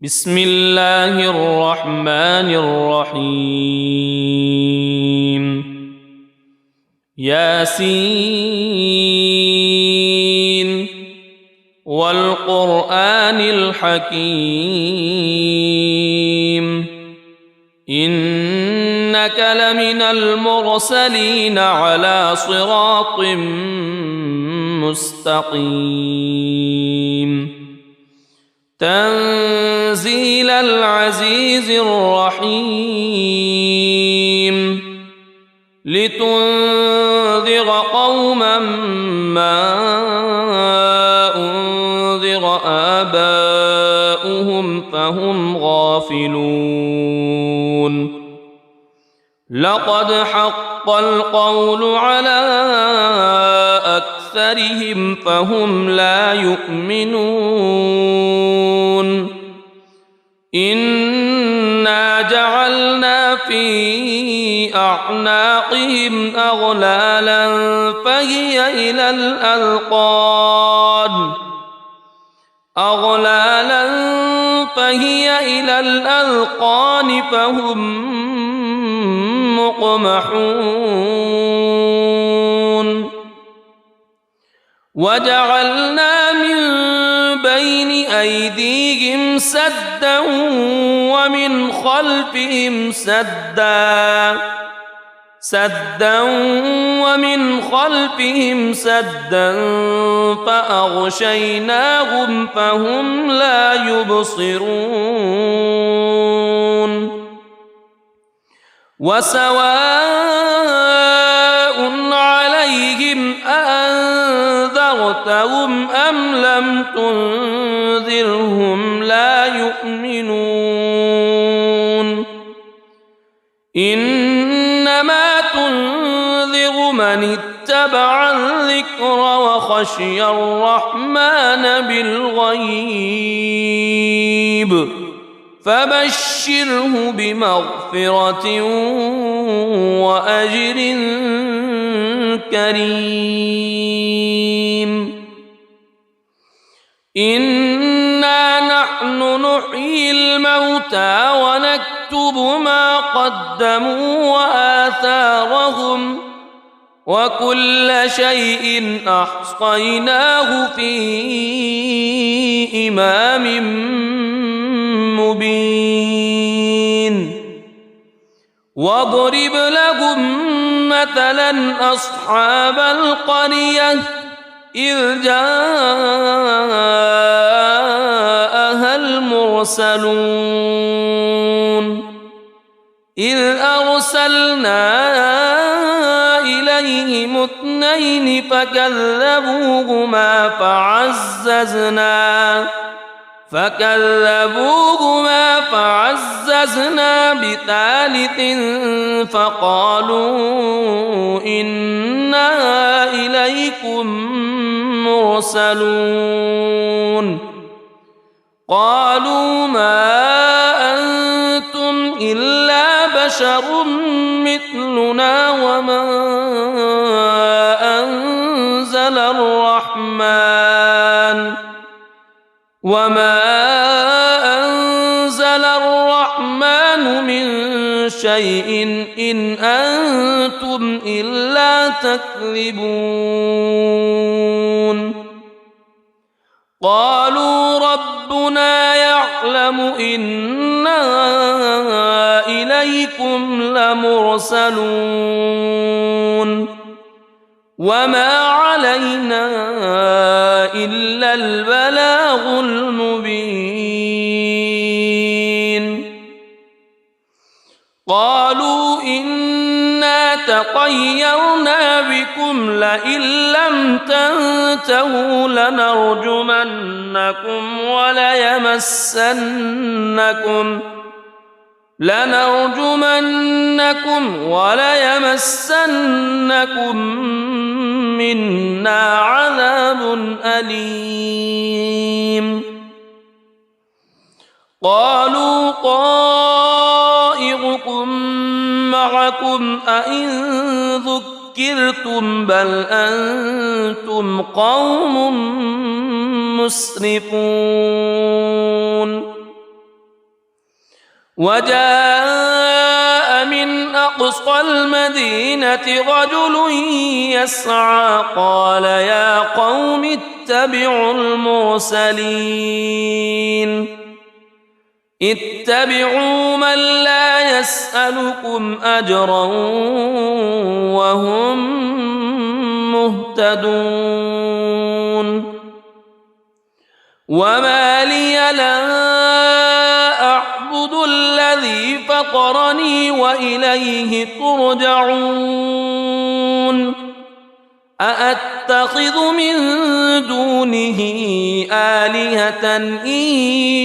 بسم الله الرحمن الرحيم ياسين والقرآن الحكيم إنك لمن المرسلين على صراط مستقيم تنزيل العزيز الرحيم لتنذر قوما ما أنذر آباؤهم فهم غافلون لقد حق القول على أكثرهم فهم لا يؤمنون إنا جعلنا في أعناقهم أغلالا فهي إلى الأذقان فهم مقمحون وجعلنا من بين أيديهم سدا ومن خلفهم سدا فأغشيناهم فهم لا يبصرون وسواء عليهم أأنذرتهم أم لم تنذرهم لا يؤمنون إنما تنذر من اتبع الذكر وخشي الرحمن بالغيب فبشره بمغفرة وأجر كريم إنا نحن نحيي الموتى ونكتب ما قدموا وآثارهم وكل شيء أحصيناه في إمام مبين واضرب لهم مثلا أصحاب القرية إذ جاءها المرسلون إذ أرسلنا إليهم اثنين فكذبوهما فعززنا بثالث فقالوا إنا إليكم مرسلون قالوا ما أنتم إلا بشر مثلنا وما أنزل الرحمن من شيء إن أنتم إلا تكذبون قالوا ربنا يعلم إنا إليكم لمرسلون وما علينا إلا البلاغ المبين قالوا إنا تطيرنا بكم لئن لم تنتهوا لنرجمنكم وليمسنكم منا عذاب أليم قالوا طائركم معكم أئن ذكرتم بل أنتم قوم مسرفون وجاء من أقصى المدينة رجل يسعى قال يا قوم اتبعوا المرسلين اتبعوا من لا يسألكم أجرا وهم مهتدون وما لي لا أعبد الذي فطرني وإليه ترجعون أأتخذ من دونه آلهة إن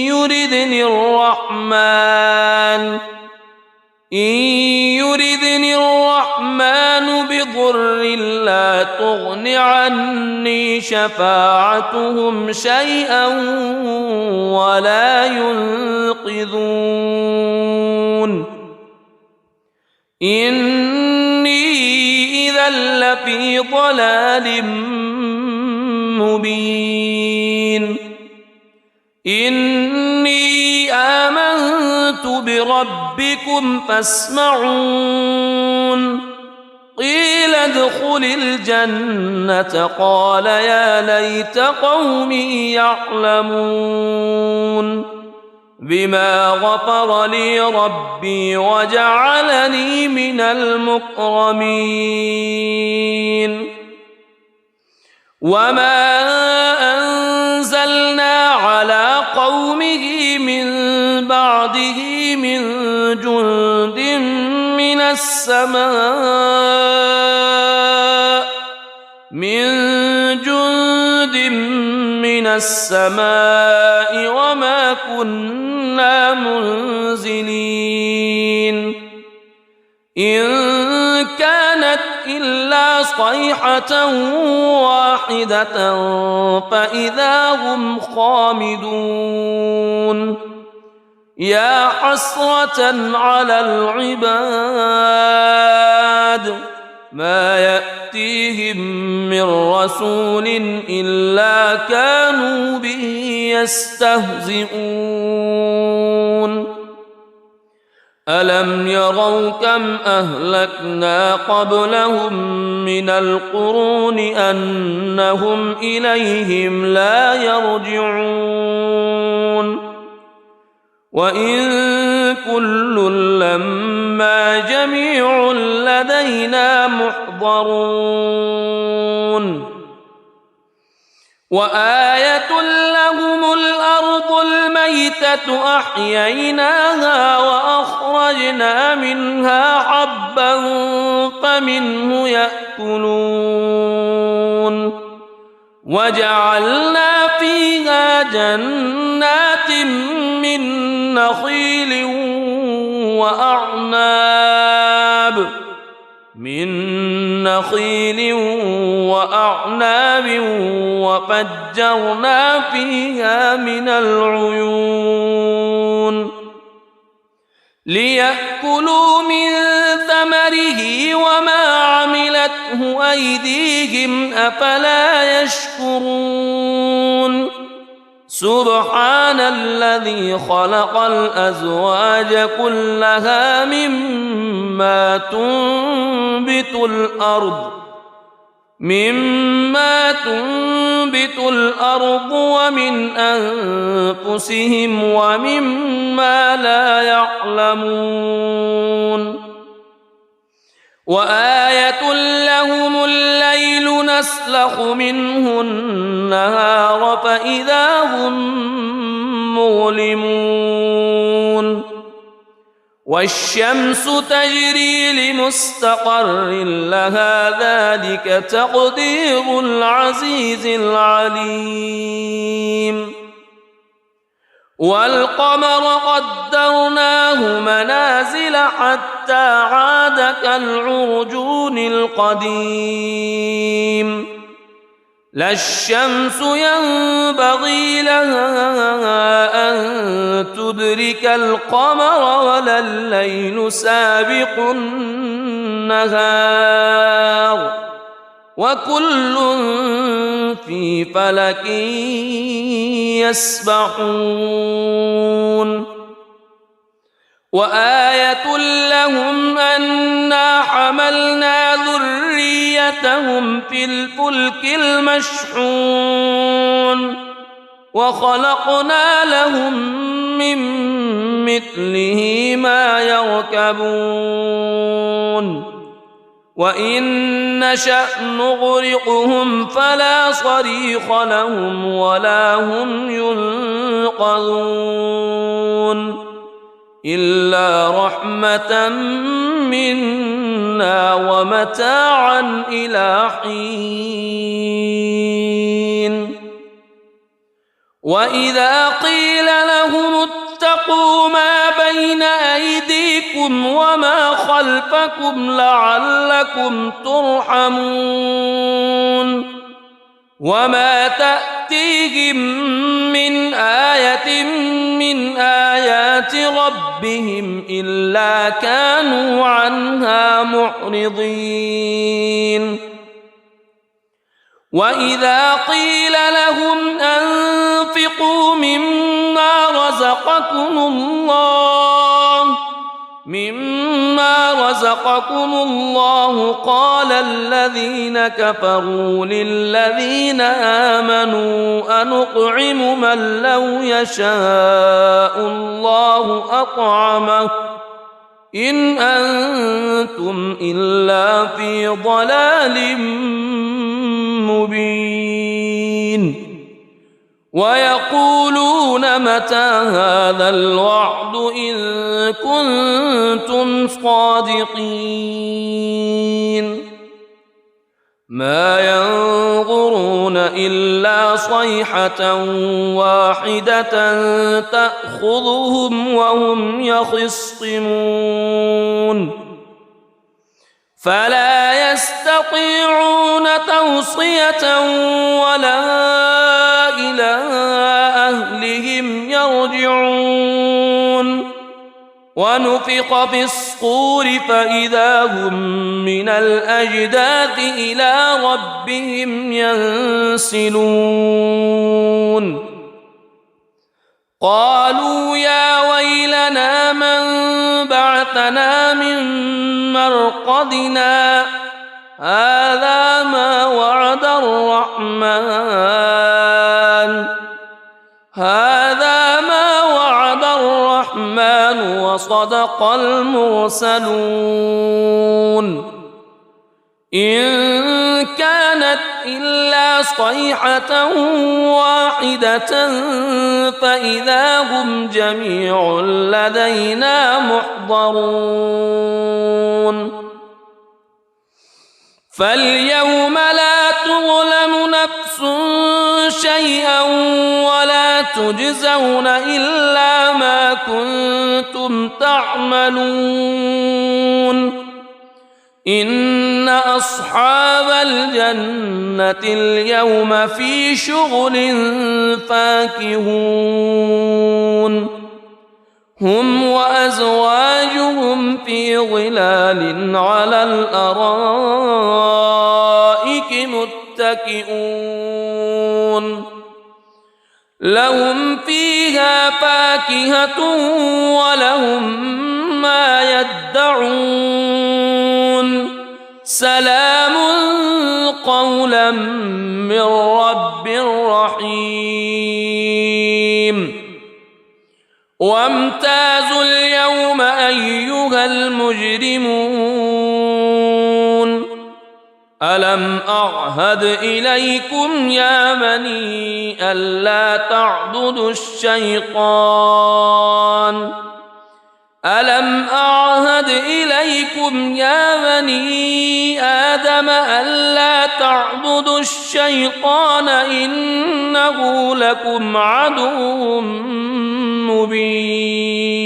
يردني الرحمن بضر لا تغن عني شفاعتهم شيئا ولا ينقذون إني إذا لفي ضلال مبين إني آمنت بربكم فاسمعون قيل ادخل الجنة قال يا ليت قومي يعلمون بما غفر لي ربي وجعلني من المكرمين وما أنزلنا على قومه من بعده من جند من السماء وما كنا منزلين إن كانت إلا صيحة واحدة فإذا هم خامدون يا حسرة على العباد ما يأتيهم من رسول إلا كانوا به يستهزئون ألم يروا كم أهلكنا قبلهم من القرون أنهم إليهم لا يرجعون وإن كل لما جميع لدينا محضرون وآية لهم الأرض الميتة أحييناها وأخرجنا منها حبا فمنه يأكلون وجعلنا فيها جنات من نخيل وأعناب وفجرنا فيها من العيون ليأكلوا من ثمره وما عملته أيديهم أفلا يشكرون سبحان الذي خلق الأزواج كلها مما تنبت الأرض ومن أنفسهم ومما لا يعلمون وآية لهم الليل نسلخ منه النهار فإذا هم مظلمون والشمس تجري لمستقر لها ذلك تقدير العزيز العليم والقمر قدرناه منازل حتى عاد كالعرجون القديم لا الشمس ينبغي لها أن تدرك القمر ولا الليل سابق النهار وكل في فلك يسبحون وآية لهم أنا حملنا ذريتهم في الفلك المشحون وخلقنا لهم من مثله ما يركبون وإن نشأ نغرقهم فلا صريخ لهم ولا هم ينقذون إلا رحمة منا ومتاعا إلى حين وإذا قيل لهم اتقوا ما بين أيديكم وما خلفكم لعلكم ترحمون وما تأتيهم من آية من آيات ربهم إلا كانوا عنها معرضين وإذا قيل لهم أنفقوا مما رزقكم الله قال الذين كفروا للذين آمنوا أنطعم من لو يشاء الله أطعمه إن أنتم إلا في ضلال مبين ويقولون متى هذا الوعد إن كنتم صادقين ما ينظرون إلا صيحة واحدة تأخذهم وهم يخصمون فلا يستطيعون توصية ولا إلى أهلهم يرجعون ونفخ في الصور فإذا هم من الأجداث إلى ربهم ينسلون قالوا يا ويلنا من بعثنا من مرقدنا هذا ما وعد الرحمن وصدق المرسلون إن كانت إلا صيحة واحدة فإذا هم جميع لدينا محضرون فاليوم لا تظلم نفس شيئا ولا تجزون إلا ما كنتم تعملون إن أصحاب الجنة اليوم في شغل فاكهون هم وأزواجهم في ظلال على الأرائك متكئون لهم فيها فاكهة ولهم ما يدعون سلام قولا من رب رحيم وامتازوا اليوم أيها المجرمون ألم أعهد إليكم يا بني ألا تعبدوا الشيطان ألم أعهد إليكم يا بني آدم ألا تعبدوا الشيطان إنه لكم عدو مبين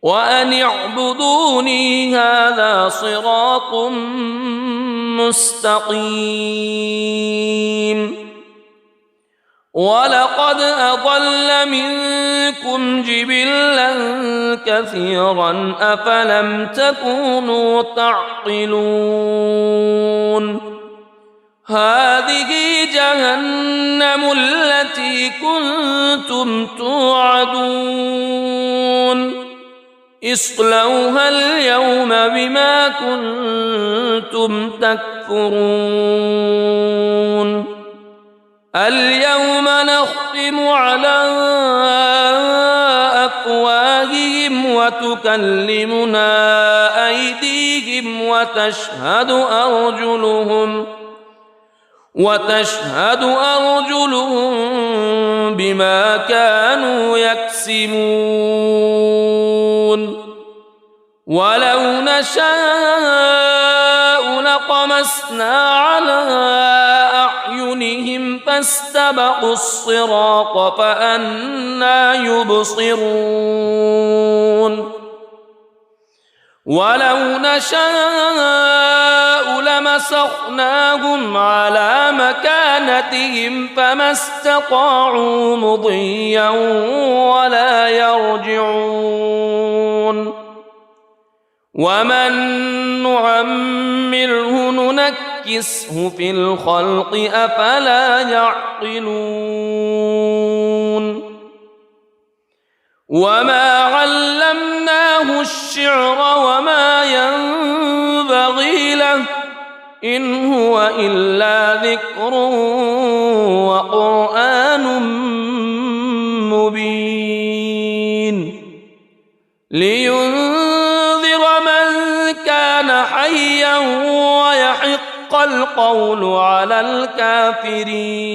وأن اعبدوني هذا صراط مستقيم ولقد أضل منكم جبلا كثيرا أفلم تكونوا تعقلون هذه جهنم التي كنتم توعدون اصلوها اليوم بما كنتم تكفرون اليوم نختم على أفواههم وتكلمنا أيديهم وتشهد أرجلهم بما كانوا يكسبون ولو نشاء لطمسنا على أعينهم فاستبقوا الصراط فأنى يبصرون ولو نشاء لمسخناهم على مكانتهم فما استطاعوا مضيا ولا يرجعون ومن نعمره ننكسه في الخلق أفلا يعقلون وما علمناه الشعر وما ينبغي له إن هو إلا ذكر وقرآن مبين لينذر من كان حيا ويحق القول على الكافرين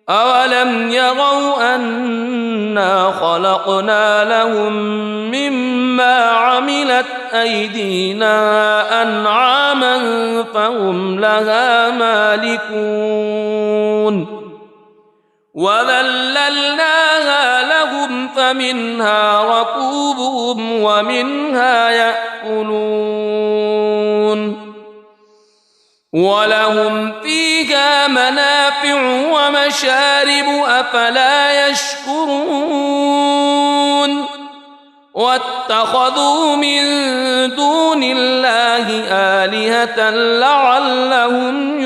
أولم يروا أنا خلقنا لهم مما عملت أيدينا أنعاما فهم لها مالكون وذللناها لهم فمنها ركوبهم ومنها يأكلون ولهم فيها منافع ومشارب أفلا يشكرون واتخذوا من دون الله آلهة لعلهم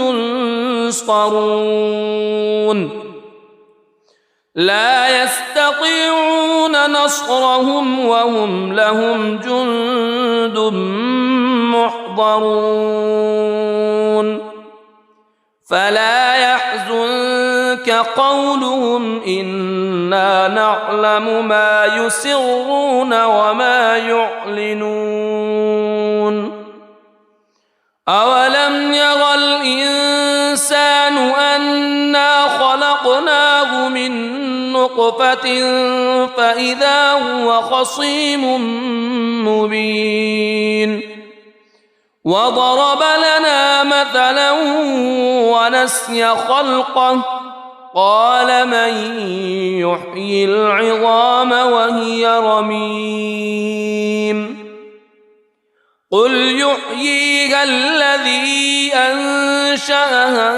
ينصرون لا يستطيعون نصرهم وهم لهم جند محضرون فلا يحزنك قولهم إنا نعلم ما يسرون وما يعلنون أولم ير الإنسان أنا خلقناه من نطفة فإذا هو خصيم مبين وضرب لنا مثلا ونسي خلقه قال من يحيي العظام وهي رميم قل يحييها الذي أنشأها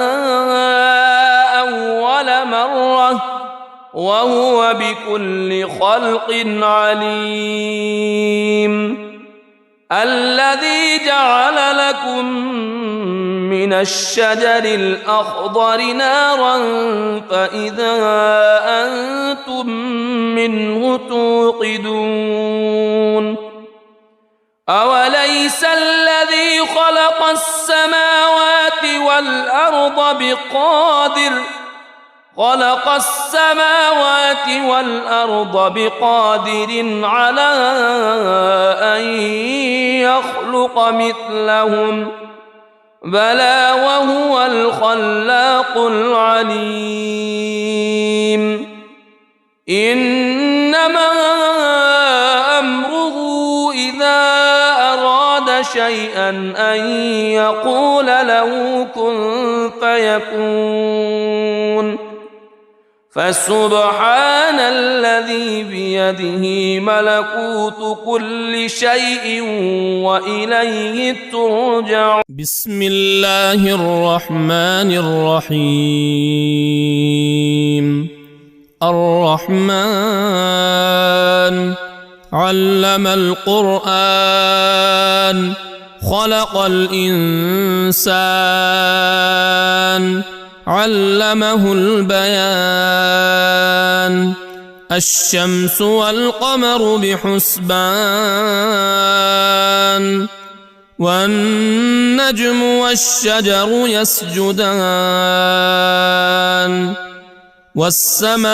أول مرة وهو بكل خلق عليم الذي جعل لكم من الشجر الأخضر نارا فإذا أنتم منه توقدون أوليس الذي خلق السماوات والأرض بقادر على أن يخلق مثلهم بلى وهو الخلاق العليم إنما أمره إذا أراد شيئا أن يقول له كن فيكون فسبحان الذي بيده ملكوت كل شيء وإليه ترجع. بسم الله الرحمن الرحيم. الرحمن علم القرآن خلق الإنسان علمه البيان الشمس والقمر بحسبان والنجم والشجر يسجدان والسماء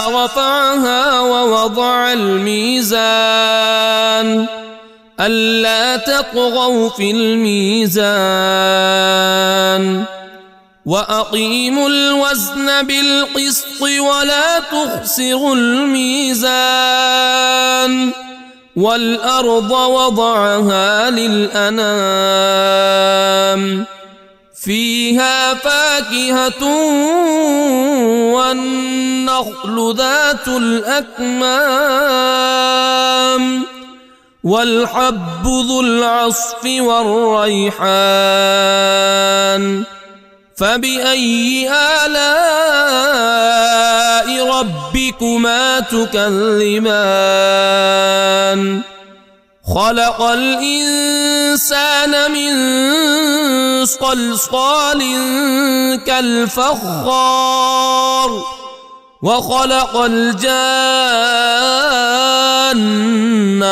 رفعها ووضع الميزان ألا تطغوا في الميزان وأقيموا الوزن بالقسط ولا تخسروا الميزان والأرض وضعها للأنام فيها فاكهة والنخل ذات الأكمام والحب ذو العصف والريحان فبأي آلاء ربكما تكذبان خلق الإنسان من صلصال كالفخار وخلق الجان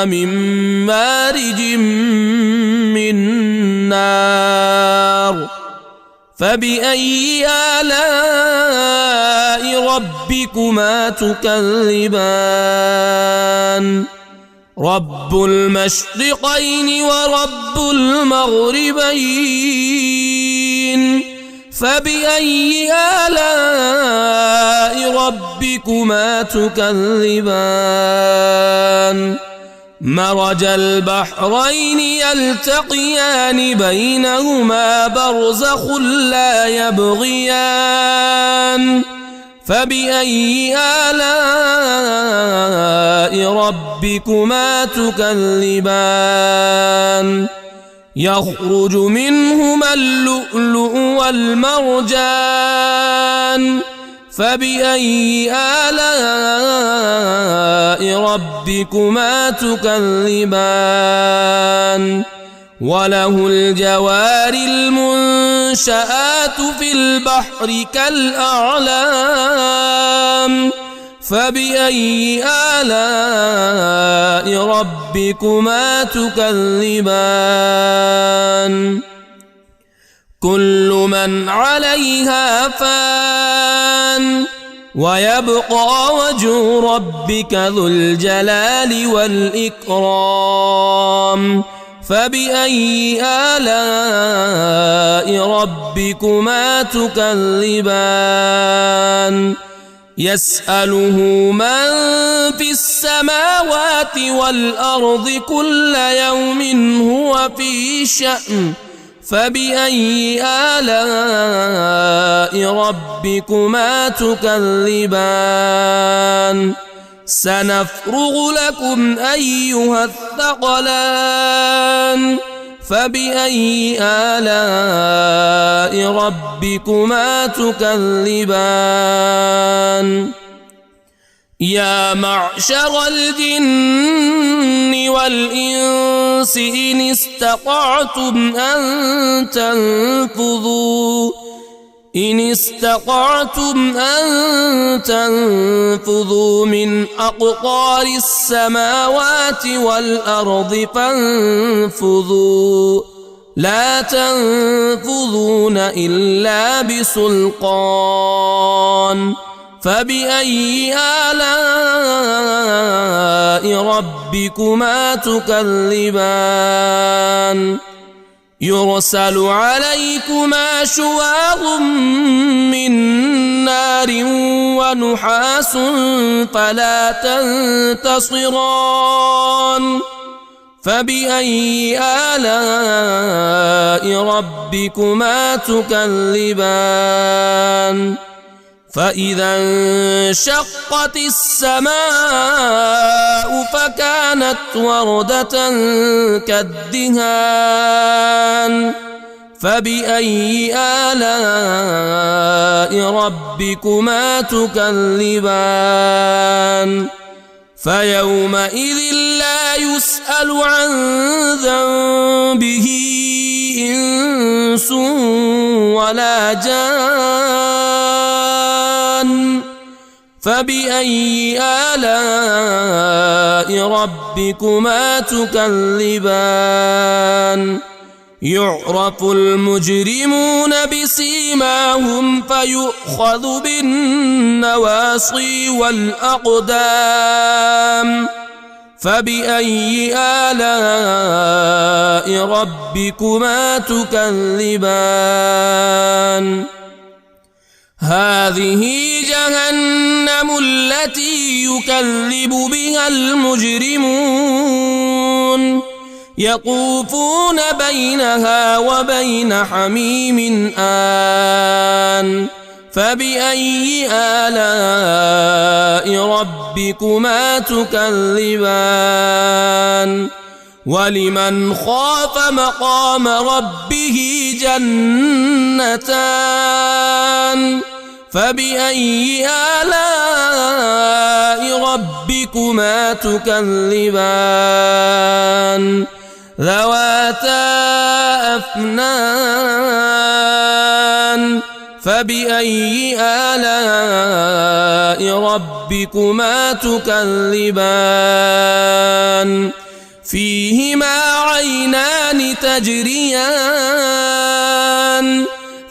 من مارج من نار فبأي آلاء ربكما تكذبان رب المشرقين ورب المغربين فبأي آلاء ربكما تكذبان مرج البحرين يلتقيان بينهما برزخ لا يبغيان فبأي آلاء ربكما تكذبان يخرج منهما اللؤلؤ والمرجان فبأي آلاء ربكما تكذبان وله الجوار المنشآت في البحر كالأعلام فبأي آلاء ربكما تكذبان كل من عليها فان ويبقى وجه ربك ذو الجلال والإكرام فبأي آلاء ربكما تكذبان يسأله من في السماوات والأرض كل يوم هو في شأن فبأي آلاء ربكما تكذبان سنفرغ لكم أيها الثقلان فبأي آلاء ربكما تكذبان يا معشر الجن والإنس إن استطعتم أن تنفذوا من أقطار السماوات والأرض فانفذوا لا تنفذون إلا بسلطان فبأي آلاء ربكما تكذبان يرسل عليكما شواظ من نار ونحاس فلا تنتصران فبأي آلاء ربكما تكذبان فإذا انشقت السماء فكانت وردة كالدهان فبأي آلاء ربكما تكذبان فيومئذ لا يسأل عن ذنبه إنس ولا جان فبأي آلاء ربكما تكذبان يعرف المجرمون بسيماهم فيؤخذ بالنواصي والأقدام فبأي آلاء ربكما تكذبان هذه جهنم التي يكذب بها المجرمون يطوفون بينها وبين حميم آن فبأي آلاء ربكما تكذبان ولمن خاف مقام ربه جنتان فبأي آلاء ربكما تكذبان ذواتا أفنان فبأي آلاء ربكما تكذبان فيهما عينان تجريان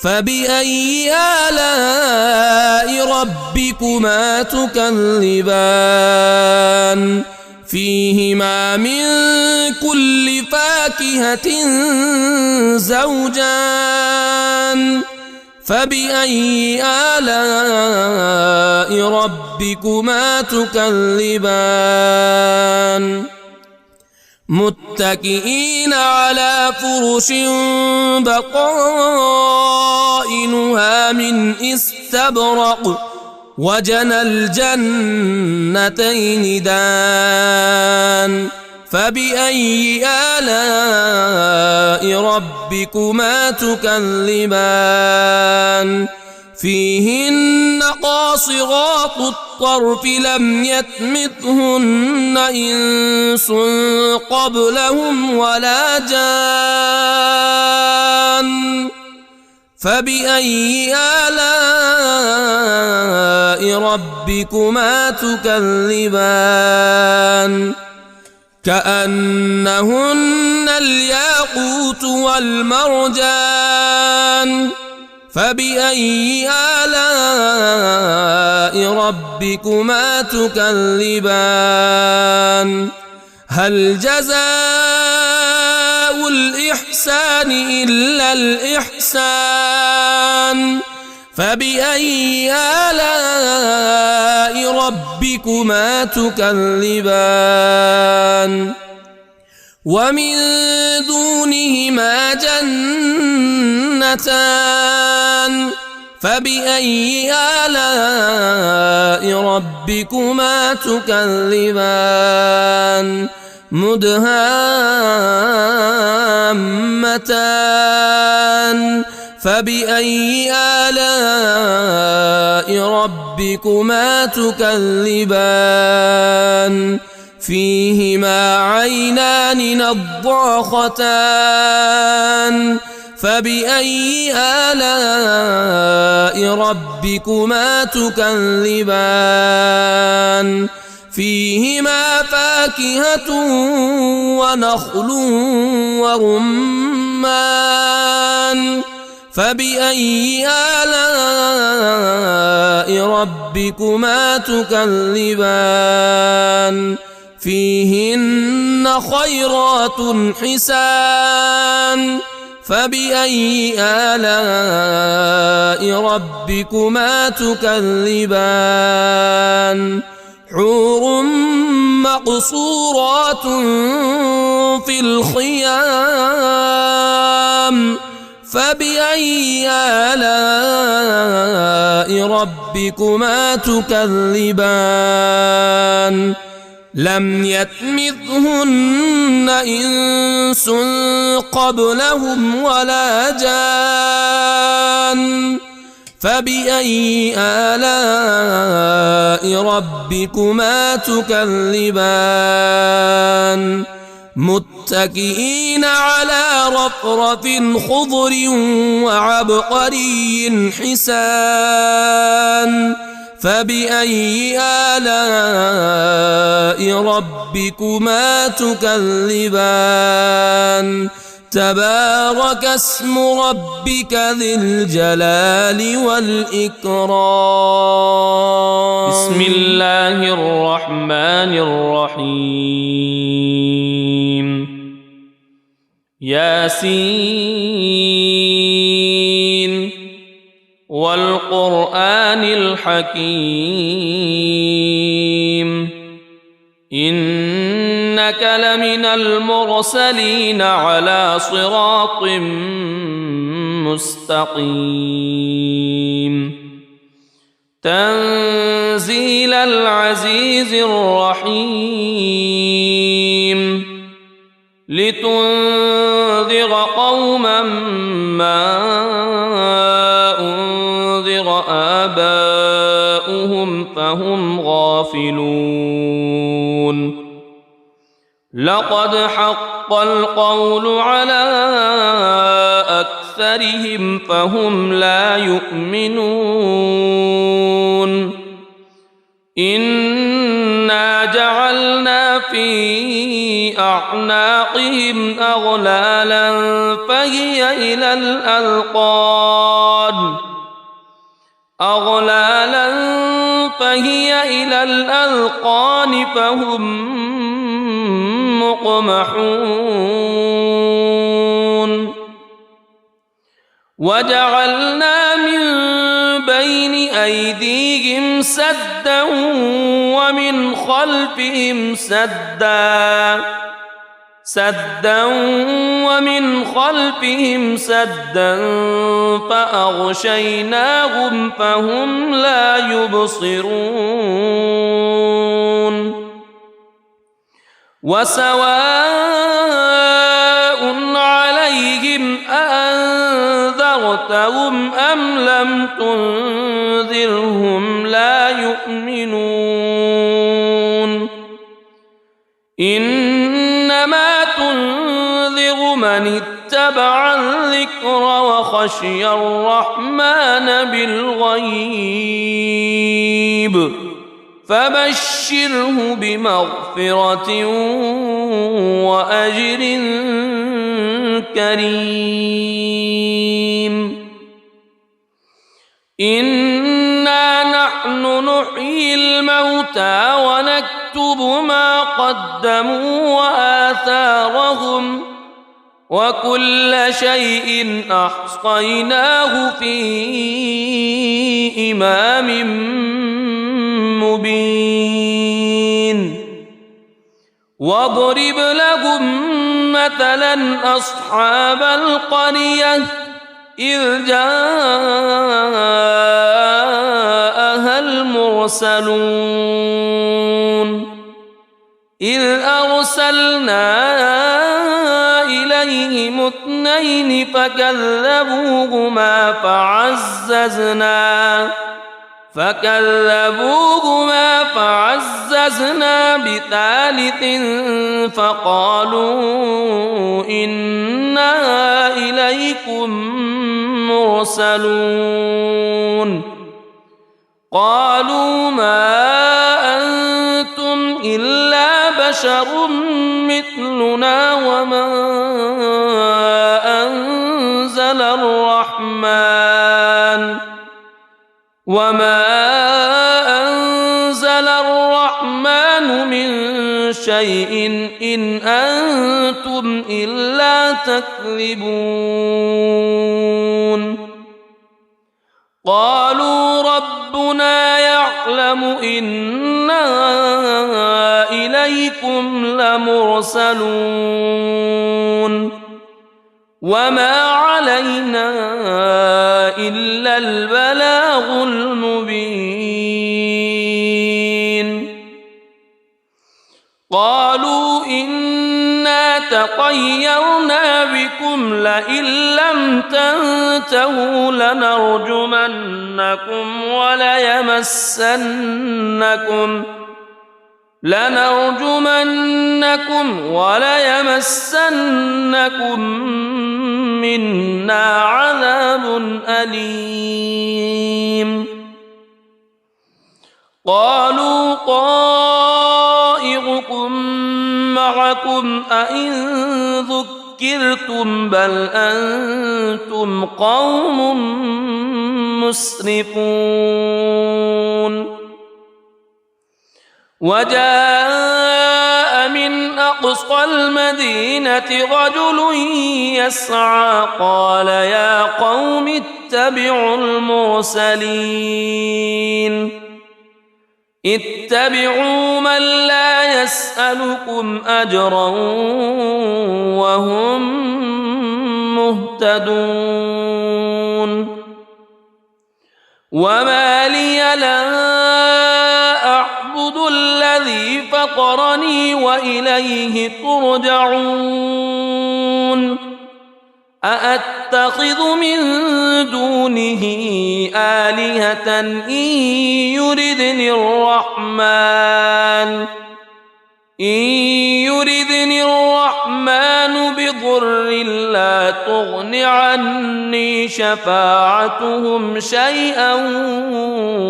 فبأي آلاء ربكما تكذبان فيهما من كل فاكهة زوجان فبأي آلاء ربكما تكذبان متكئين على فرش بطائنها من استبرق وجنى الجنتين دان فبأي آلاء ربكما تكذبان فيهن قاصرات الطرف لم يطمثهن إنس قبلهم ولا جان فبأي آلاء ربكما تكذبان كأنهن الياقوت والمرجان فبأي آلاء ربكما تكذبان هل جزاء الإحسان إلا الإحسان فبأي آلاء ربكما تكذبان ومن دونهما جنتان فبأي آلاء ربكما تكذبان مدهامتان فبأي آلاء ربكما تكذبان فيهما عينان نضاختان فبأي آلاء ربكما تكذبان فيهما فاكهة ونخل ورمان فبأي آلاء ربكما تكذبان فيهن خيرات حسان فبأي آلاء ربكما تكذبان حور مقصورات في الخيام فبأي آلاء ربكما تكذبان لم يطمثهن إنس قبلهم ولا جان فبأي آلاء ربكما تكذبان متكئين على رفرف خضر وعبقري حسان فبأي آلاء ربكما تكذبان تبارك اسم ربك ذي الجلال والإكرام. بسم الله الرحمن الرحيم. ياسين والقرآن الحكيم إنك لمن المرسلين على صراط مستقيم تنزيل العزيز الرحيم لتنذر قوما ما أنذر آباؤهم فهم غافلون لقد حق القول على أكثرهم فهم لا يؤمنون إنا جعلنا في أعناقهم أغلالا فهي إلى الأذقان فهم مقمحون وجعلنا من بين أيديهم سدا ومن خلفهم سدا فأغشيناهم فهم لا يبصرون وسواء عليهم أأنذرتهم أم لم تنذرهم لا يؤمنون إنما تنذر من اتبع الذكر وخشي الرحمن بالغيب فبشره بمغفرة وأجر كريم إنا نحن نحيي الموتى ونكتب ما قدموا وآثارهم وكل شيء أحصيناه في إمام مبين واضرب لهم مثلا أصحاب القرية إذ جاءها المرسلون إذ أرسلنا إليهم اثنين فكذبوهما فعززنا بثالث فقالوا إنا إليكم مرسلون قالوا ما أنتم إلا بشر مثلنا وما أنزل الرحمن من شيء إن أنتم إلا تكذبون قالوا ربنا يعلم إنا إليكم لمرسلون وما علينا إلا البلاغ المبين قالوا إنا تطيرنا بكم لئن لم تنتهوا لنرجمنكم وليمسنكم منا عذاب أليم قالوا طائركم معكم أئن ذكرتم بل أنتم قوم مسرفون وجاء من أقصى المدينة رجل يسعى قال يا قوم اتبعوا المرسلين اتبعوا من لا يسألكم أجرا وهم مهتدون وما لي لا أعبد الذي فطرني وإليه ترجعون أأتخذ من دونه آلهة إن يردني الرحمن بضر لا تغن عني شفاعتهم شيئا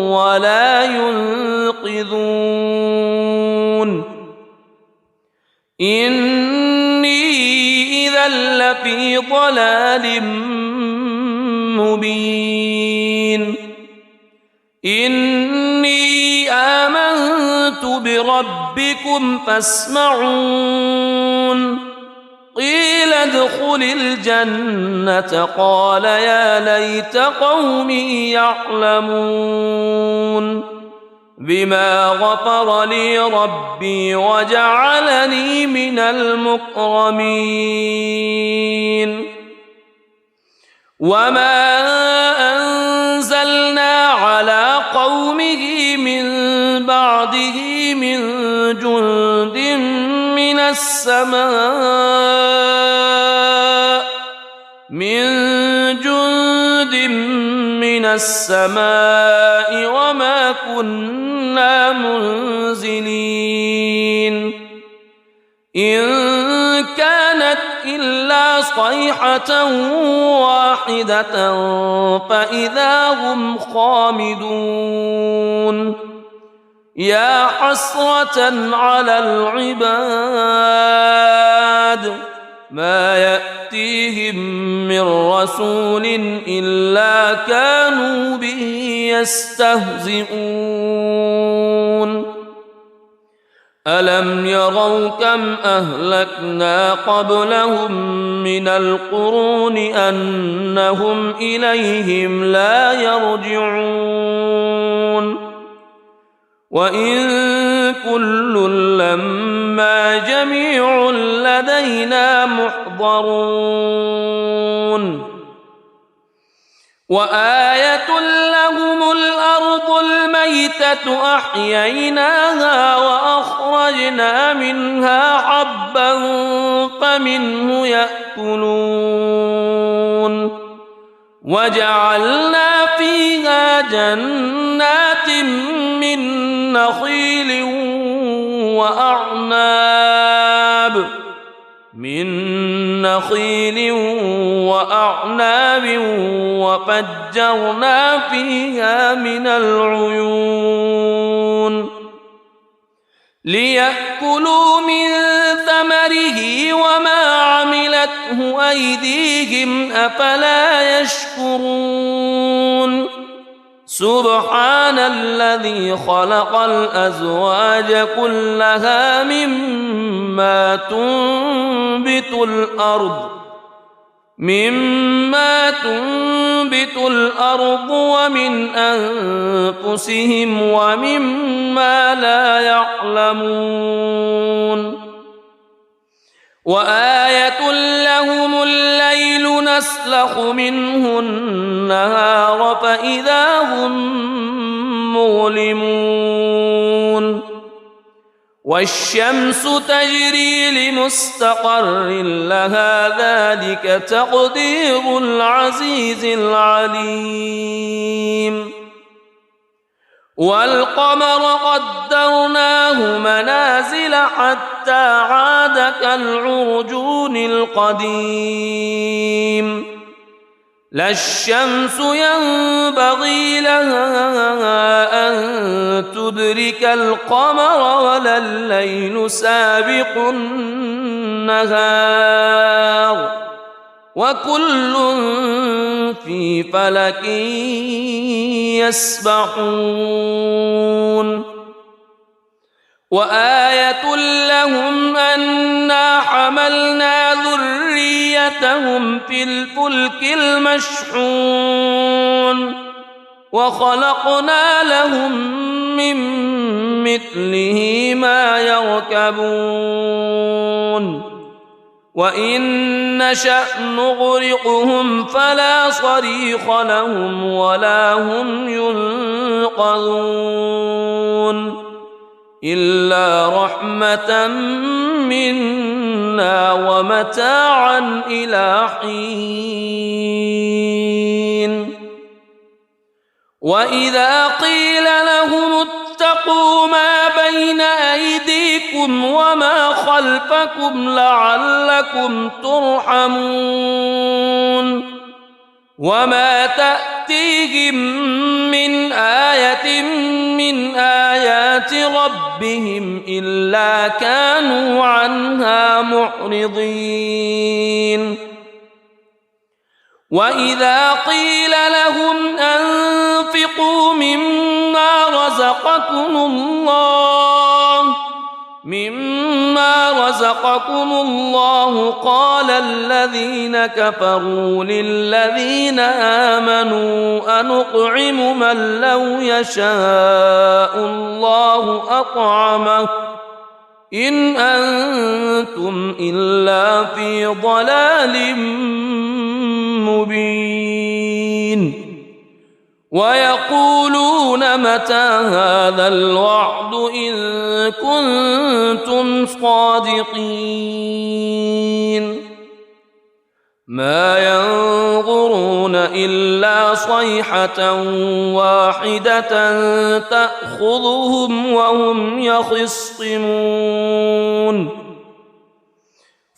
ولا ينقذون إني إذا لفي ضلال مبين إني آمنت بربكم فاسمعون قيل ادخل الجنة قال يا ليت قومي يعلمون بما غفر لي ربي وجعلني من المكرمين وما أنزلنا على قومه من بعده من جند من السماء وما كنا منزلين إن كانت إلا صيحة واحدة فإذا هم خامدون يا حسرة على العباد ما يأتيهم من رسول إلا كانوا به يستهزئون ألم يروا كم أهلكنا قبلهم من القرون أنهم إليهم لا يرجعون وإن كل لما جميع لدينا محضرون وآية لهم الأرض الميتة أحييناها وأخرجنا منها حبا فمنه يأكلون وجعلنا فيها جنات من نخيل وأعناب وفجرنا فيها من العيون ليأكلوا من ثمره وما عملته أيديهم أفلا يشكرون سبحان الذي خلق الأزواج كلها مما تنبت الأرض ومن أنفسهم ومما لا يعلمون وآية لهم الليل نسلخ منه النهار فإذا هم مظلمون والشمس تجري لمستقر لها ذلك تقدير العزيز العليم والقمر قدرناه منازل حتى عاد كالعرجون القديم لا الشمس ينبغي لها أن تدرك القمر ولا الليل سابق النهار وكل في فلك يسبحون وآية لهم أنا حملنا ذريتهم في الفلك المشحون وخلقنا لهم من مثله ما يركبون وإن نشأ نغرقهم فلا صريخ لهم ولا هم ينقذون إلا رحمة منا ومتاعا إلى حين وإذا قيل لهم اتقوا ما بين أيديكم وما خلفكم لعلكم ترحمون وما تأتيهم من آية من آيات ربهم إلا كانوا عنها معرضين وإذا قيل لهم أنفقوا مما رزقكم الله قال الذين كفروا للذين آمنوا أنطعم من لو يشاء الله أطعمه إن أنتم إلا في ضلال مبين ويقولون متى هذا الوعد إن كنتم صادقين ما ينظرون إلا صيحة واحدة تأخذهم وهم يخصمون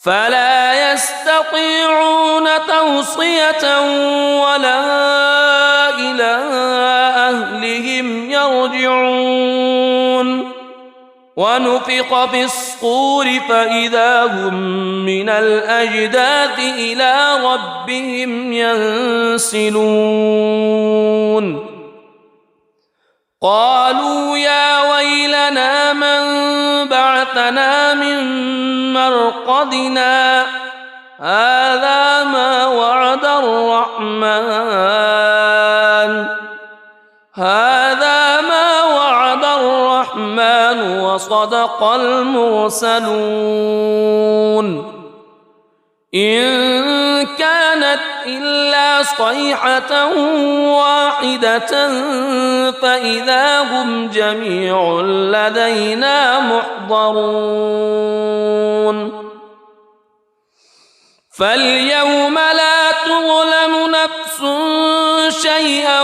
فلا يستطيعون توصية ولا إلى أهلهم يرجعون ونفخ في الصور فإذا هم من الأجداث إلى ربهم ينسلون قالوا يا ويلنا من بعثنا من مرقدنا هذا ما وعد الرحمن وصدق المرسلون إن كانت إلا صيحة واحدة فإذا هم جميع لدينا محضرون فاليوم لا تظلم نفس شيئا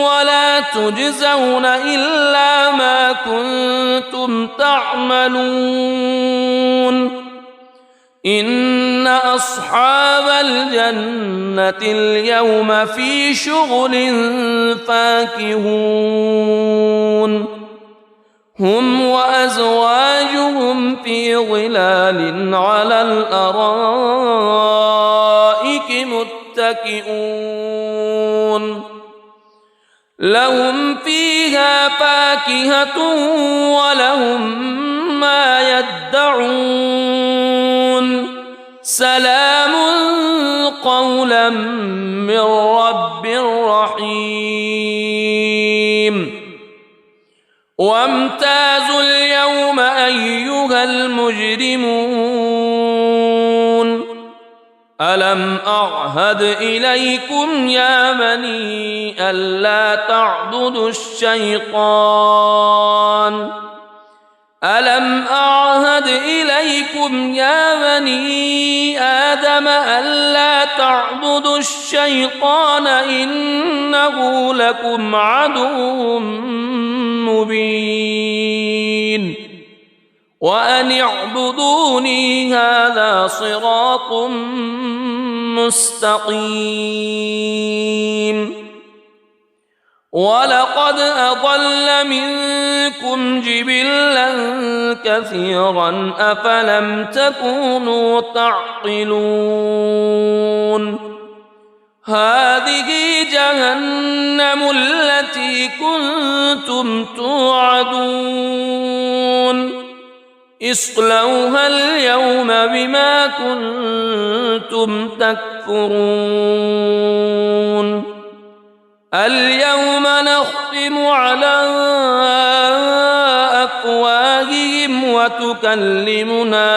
ولا تجزون إلا ما كنتم تعملون إن أصحاب الجنة اليوم في شغل فاكهون هم وأزواجهم في ظلال على الأرائك متكئون لهم فيها فاكهة ولهم ما يدعون سلام قولا من رب رحيم وامتازوا اليوم أيها المجرمون ألم أعهد إليكم يا بني ألا تعبدوا الشيطان ألم أعهد إليكم يا بني آدم ألا تعبدوا الشيطان إنه لكم عدو مبين وأن اعبدوني هذا صراط مستقيم ولقد أضل منكم جبلا كثيرا أفلم تكونوا تعقلون هذه جهنم التي كنتم توعدون اصلوها اليوم بما كنتم تكفرون اليوم نختم على أفواههم وتكلمنا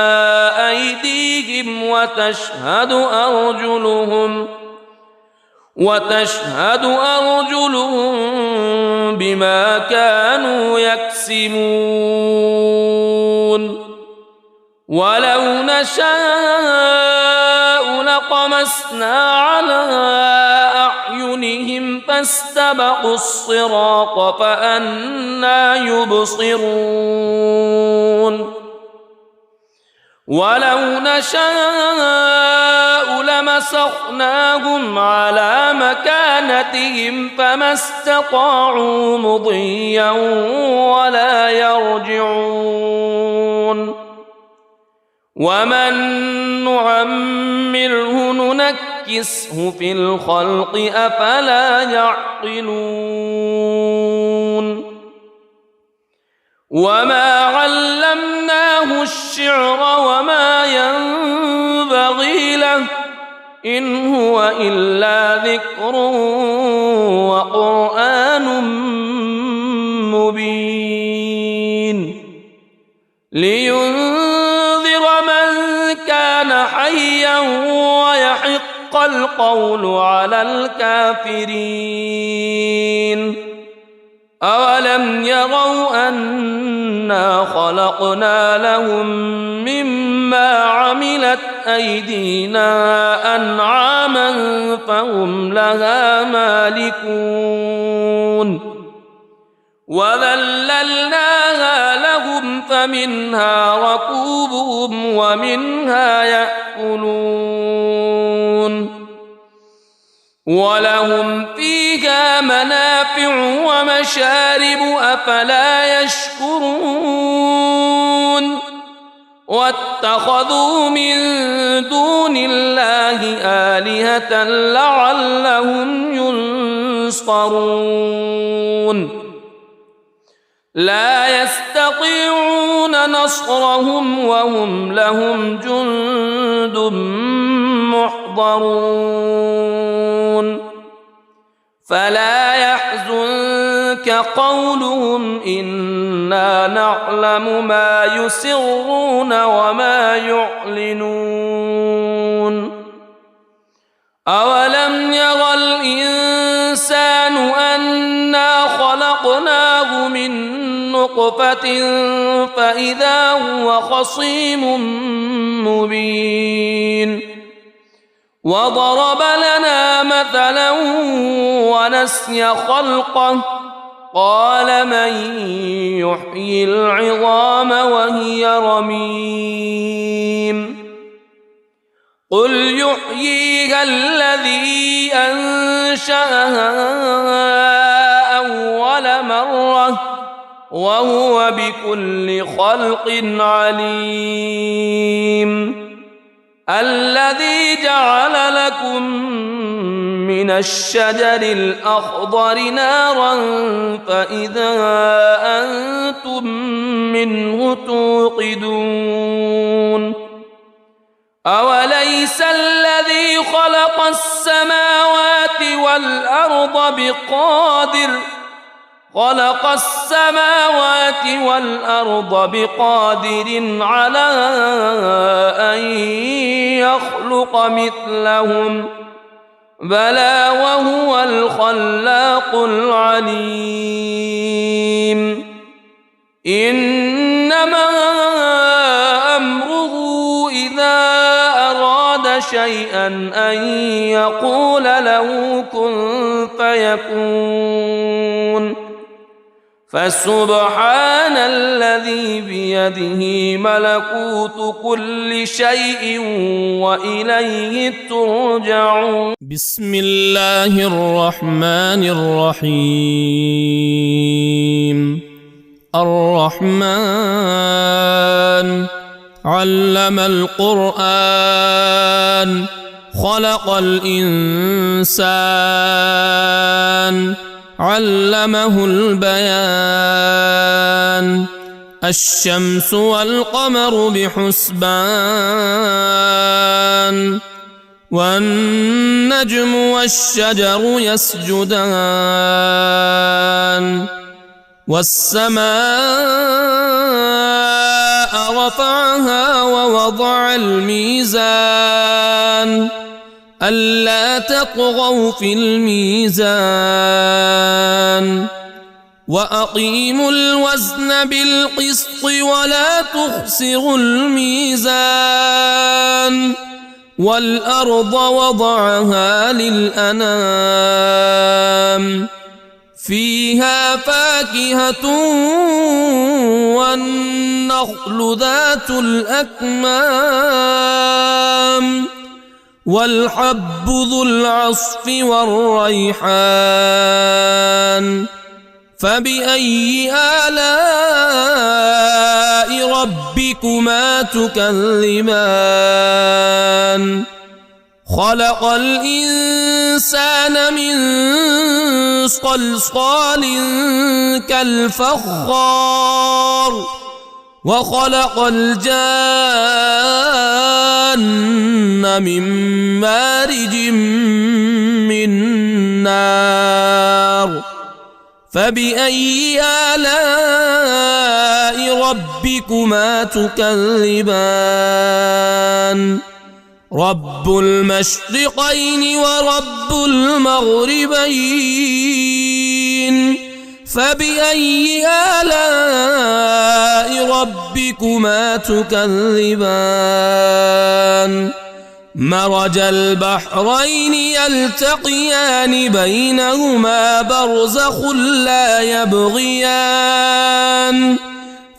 أيديهم وتشهد أرجلهم بما كانوا يكسبون ولو نشاء لطمسنا على أعينهم فاستبقوا الصراط فأنى يبصرون ولو نشاء لمسخناهم على مكانتهم فما استطاعوا مضيا ولا يرجعون ومن نعمره ننكسه في الخلق أفلا يعقلون وما علمناه الشعر وما ينبغي له إن هو إلا ذكر وقرآن مبين لينذر من كان حيا ويحق القول على الكافرين أولم يروا أنا خلقنا لهم مما عملت أيدينا أنعاما فهم لها مالكون وذللناها لهم فمنها ركوبهم ومنها يأكلون ولهم فيها منافع ومشارب أفلا يشكرون واتخذوا من دون الله آلهة لعلهم ينصرون لا يستطيعون نصرهم وهم لهم جند محضرون فلا يحزنك قولهم إنا نعلم ما يسرون وما يعلنون أولم ير الإنسان أنا خلقناه من نطفة فإذا هو خصيم مبين وضرب لنا مثلا ونسي خلقه قال من يحيي العظام وهي رميم قل يحييها الذي أنشأها أول مرة وهو بكل خلق عليم الذي جعل لكم من الشجر الأخضر نارا فإذا أنتم منه توقدون أوليس الذي خلق السماوات والأرض بقادر على أن يخلق مثلهم بلى وهو الخلاق العليم إنما أمره إذا أراد شيئا أن يقول له كن فيكون فسبحان الذي الذي بيده ملكوت كل شيء وإليه ترجعون. بسم الله الرحمن الرحيم. الرحمن علم القرآن خلق الإنسان علمه البيان. الشمس والقمر بحسبان والنجم والشجر يسجدان. والسماء رفعها ووضع الميزان ألا تطغوا في الميزان وأقيموا الوزن بالقسط ولا تخسروا الميزان. والأرض وضعها للأنام فيها فاكهة والنخل ذات الأكمام والحب ذو العصف والريحان. فبأي آلاء ربكما تكذبان؟ خلق الإنسان من صلصال كالفخار وخلق الجان من مارج من نار. فبأي آلاء ربكما تكذبان؟ رب المشرقين ورب المغربين. فبأي آلاء ربكما تكذبان؟ مرج البحرين يلتقيان بينهما برزخ لا يبغيان.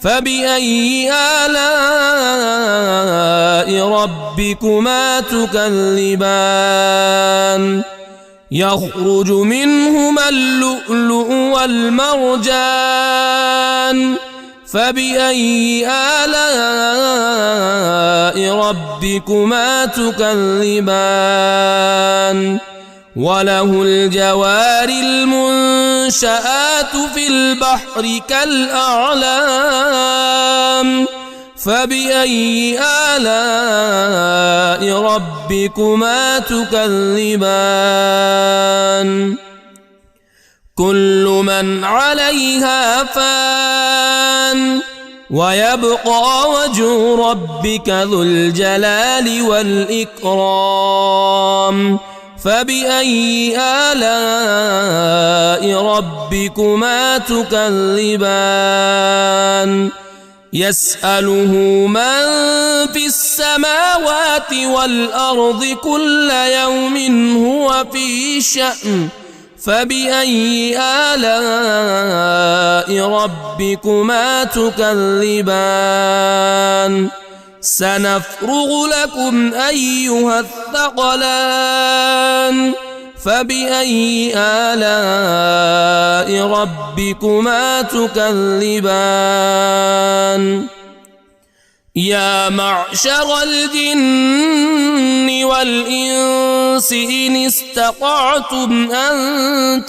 فبأي آلاء ربكما تكذبان؟ يخرج منهما اللؤلؤ والمرجان. فبأي آلاء ربكما تكذبان؟ وله الجوار المنشآت في البحر كالأعلام. فبأي آلاء ربكما تكذبان؟ كل من عليها فان ويبقى وجه ربك ذو الجلال والإكرام. فبأي آلاء ربكما تكذبان؟ يسأله من في السماوات والأرض كل يوم هو في شأن. فبأي آلاء ربكما تكذبان؟ سنفرغ لكم أيها الثقلان. فبأي آلاء ربكما تكذبان؟ يا معشر الجن والإنس إن استطعتم أن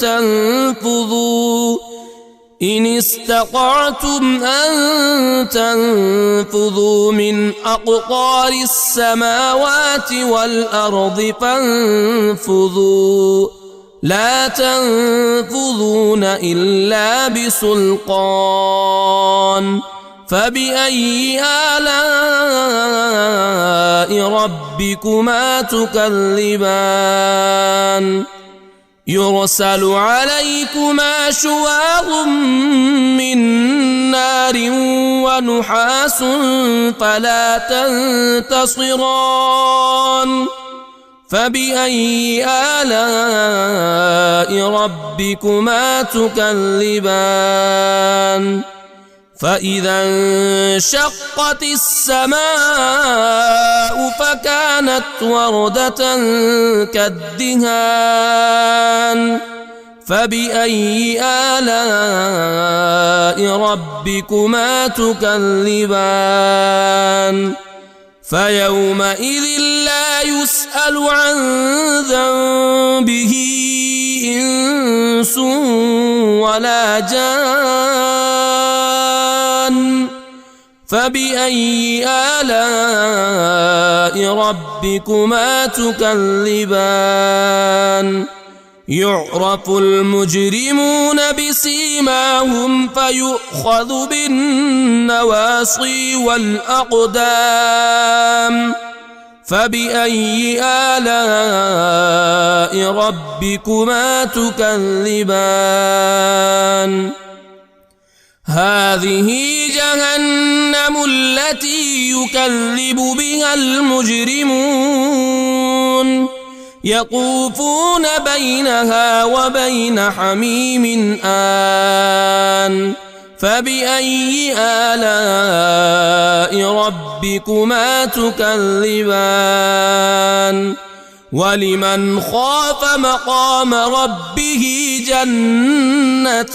تنفذوا من أقطار السماوات والأرض فانفذوا لا تنفذون إلا بسلطان. فبأي آلاء ربكما تكذبان؟ يرسل عليكما شواظ من نار ونحاس فلا تنتصران. فبأي آلاء ربكما تكذبان؟ فإذا انشقت السماء فكانت وردة كالدهان فبأي آلاء ربكما تكذبان فيومئذ لا يسأل عن ذنبه إنس ولا جان فبأي آلاء ربكما تكذبان يعرف المجرمون بسيماهم فيؤخذ بالنواصي والأقدام فبأي آلاء ربكما تكذبان هذه جهنم التي يكذب بها المجرمون يطوفون بينها وبين حميم آن فبأي آلاء ربكما تكذبان ولمن خاف مقام ربه جنتان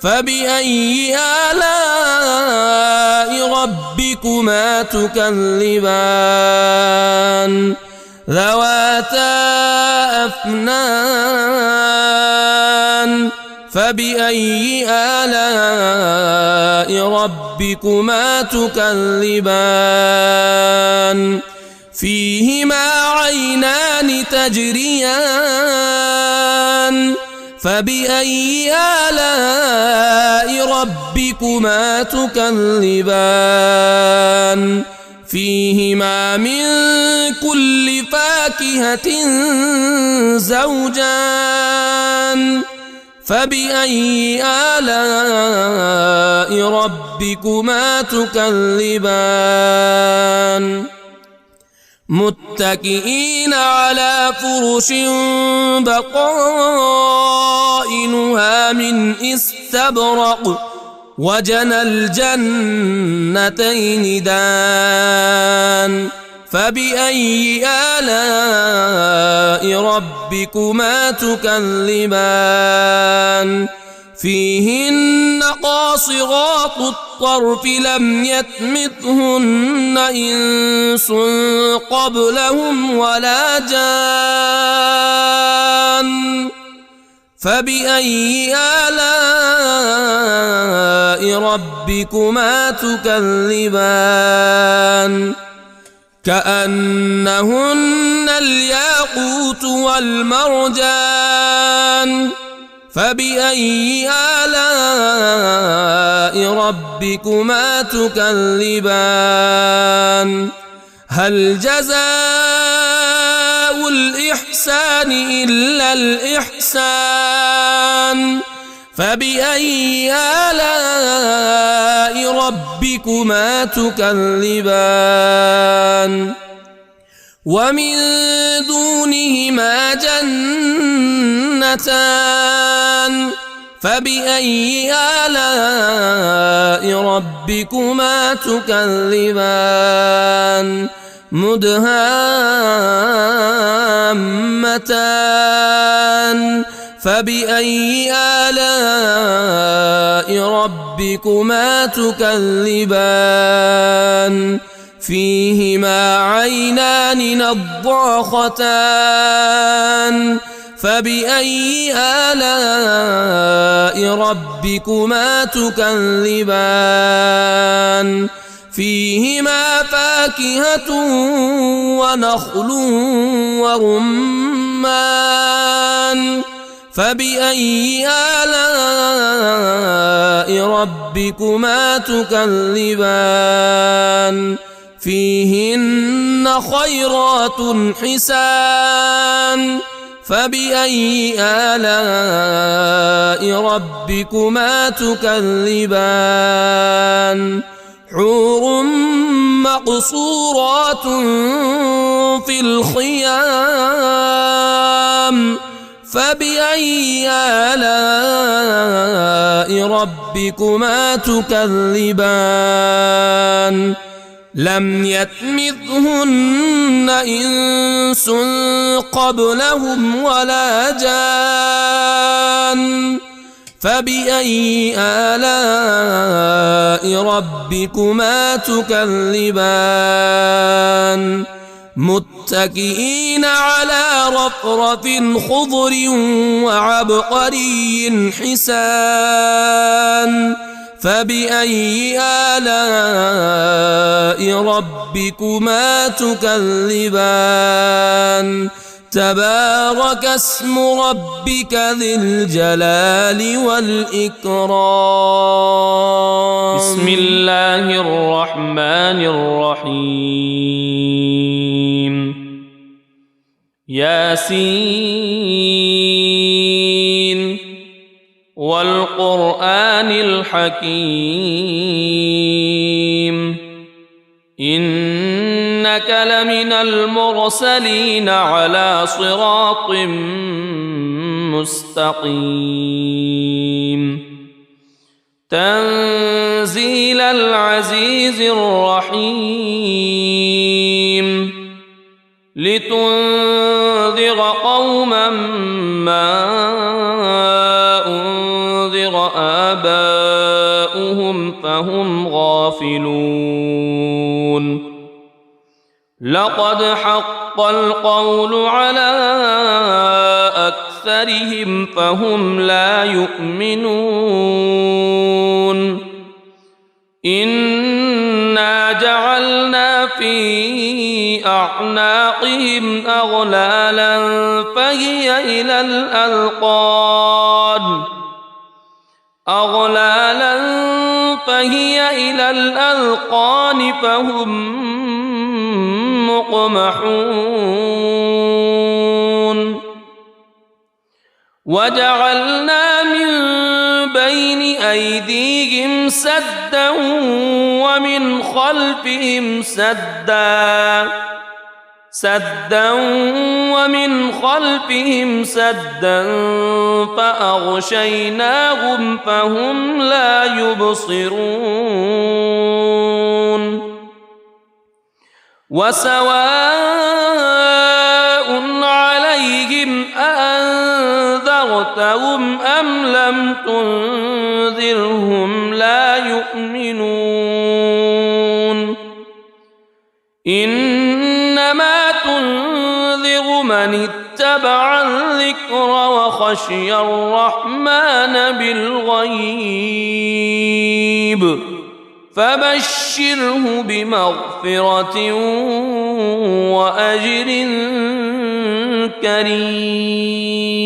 فبأي آلاء ربكما تكذبان ذواتا أفنان فبأي آلاء ربكما تكذبان فيهما عينان تجريان فبأي آلاء ربكما تكذبان فيهما من كل فاكهة زوجان فبأي آلاء ربكما تكذبان متكئين على فرش بطائنها من استبرق وجنى الجنتين دان فبأي آلاء ربكما تكذبان فيهن قاصرات الطرف لم يطمثهن إنس قبلهم ولا جان فبأي آلاء ربكما تكذبان كأنهن الياقوت والمرجان فبأي آلاء ربكما تكذبان هل جزاء الإحسان إلا الإحسان فبأي آلاء ربكما تكذبان ومن دونهما جنتان فبأي آلاء ربكما تكذبان مدهامتان فبأي آلاء ربكما تكذبان فيهما عينان نضاختان فبأي آلاء ربكما تكذبان فيهما فاكهة ونخل ورمان فبأي آلاء ربكما تكذبان فيهن خيرات حسان فبأي آلاء ربكما تكذبان حور مقصورات في الخيام فبأي آلاء ربكما تكذبان لم يطمثهن إنس قبلهم ولا جان فبأي آلاء ربكما تكذبان متكئين على رفرف خضر وعبقري حسان فبأي آلاء ربكما تكذبان تبارك اسم ربك ذي الجلال والإكرام. بسم الله الرحمن الرحيم. ياسين والقرآن الحكيم إنك لمن المرسلين على صراط مستقيم تنزيل العزيز الرحيم لتنذر قوما ما أنذر آباؤهم فهم غافلون لقد حق القول على أكثرهم فهم لا يؤمنون إنا جعلنا في أعناقهم أغلالا فهي إلى الأذقان فهم مقمحون وجعلنا من بين أيديهم سدا ومن خلفهم سدا فأغشيناهم فهم لا يبصرون وسواء عليهم أأنذرتهم أم لم تنذرهم لا يؤمنون إنما تنذر من اتبع الذكر وخشي الرحمن بالغيب فبشره بمغفرة وأجر كريم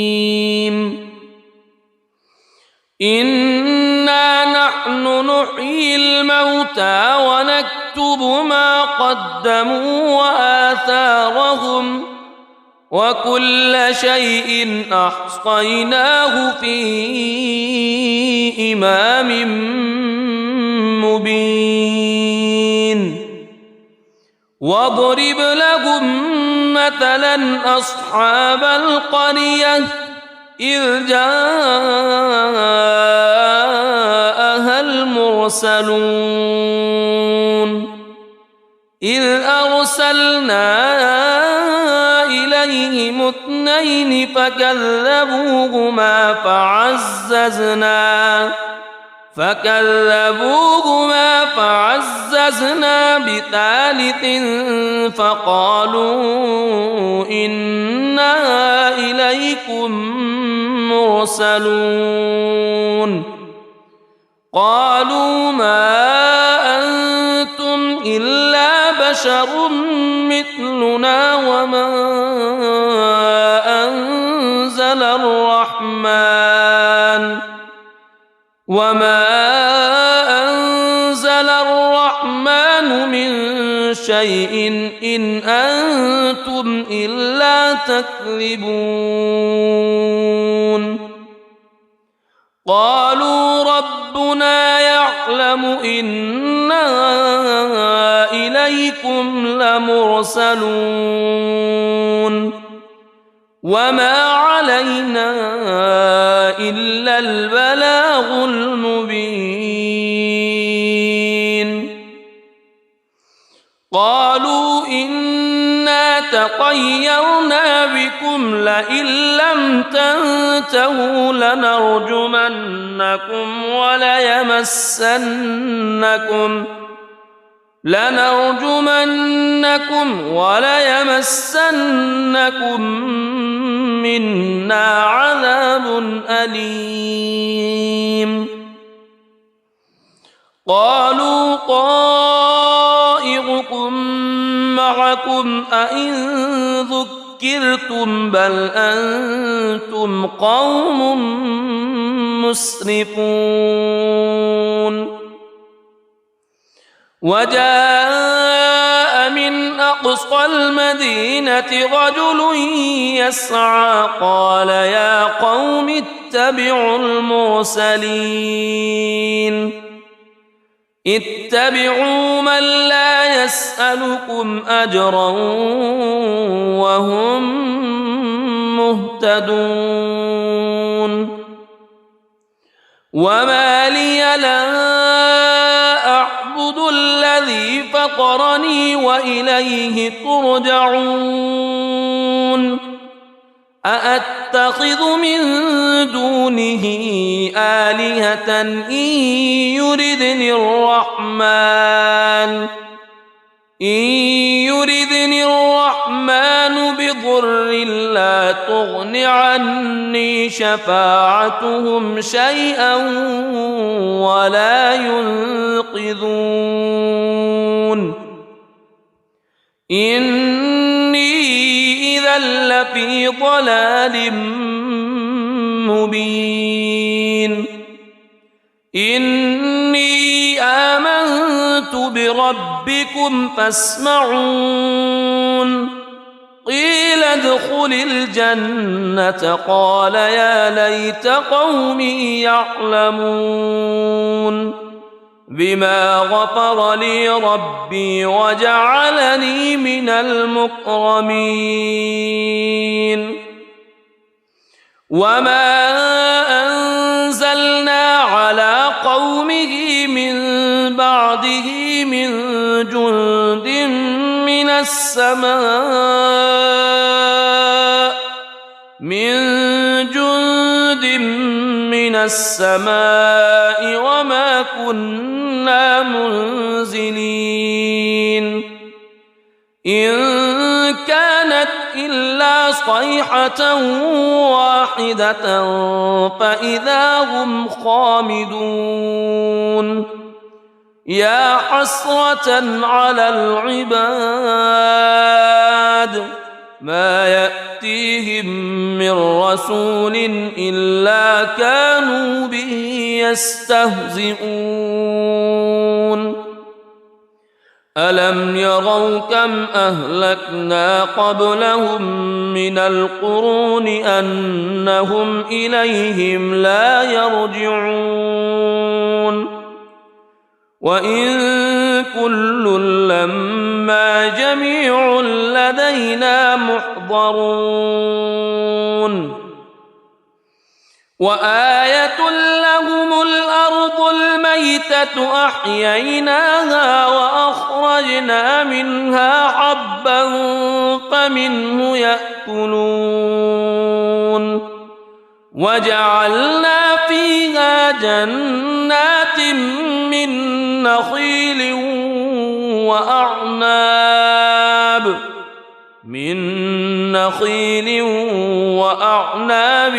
إنا نحن نحيي الموتى ونكتب ما قدموا وآثارهم وكل شيء أحصيناه في إمام مبين واضرب لهم مثلا أصحاب القرية إذ جاءها المرسلون إذ أرسلنا إليهم اثنين فكذبوهما فعززنا بثالث فقالوا إنا إليكم مرسلون قالوا ما أنتم إلا بشر مثلنا وما أنزل الرحمن من شيء إن أنتم إلا تكذبون قالوا ربنا يعلم إنا إليكم لمرسلون وما علينا إلا البلاغ المبين. قالوا إنا تطيرنا بكم لئن لم تنتهوا لنرجمنكم وليمسنكم منا عذاب أليم. قالوا طائركم معكم أئن ذكرتم بل أنتم قوم مسرفون. وجاء من أقصى المدينة رجل يسعى قال يا قوم اتبعوا المرسلين اتبعوا من لا يسألكم أجرا وهم مهتدون. وما لي لا أعبد الذي فطرني وإليه ترجعون. أأتخذ من دونه آلهة إن يردني الرحمن بضر لا تغن عني شفاعتهم شيئا ولا ينقذون. إني إذا لفي ضلال مبين. إني آمنت بربكم فاسمعون. قيل ادخل الجنة قال يا ليت قومي يعلمون بما غفر لي ربي وجعلني من المكرمين. وما أنزلنا على قومه من بعده من جند من السماء وما كنا منزلين. إن كانت إلا صيحة واحدة فإذا هم خامدون. يا حسرة على العباد ما يأتيهم من رسول إلا كانوا به يستهزئون. ألم يروا كم أهلكنا قبلهم من القرون أنهم إليهم لا يرجعون. وإن كل لما جميع لدينا محضرون. وآية لهم الأرض الميتة أحييناها وأخرجنا منها حبا فمنه يأكلون. وجعلنا فيها جنات من نخيل وأعناب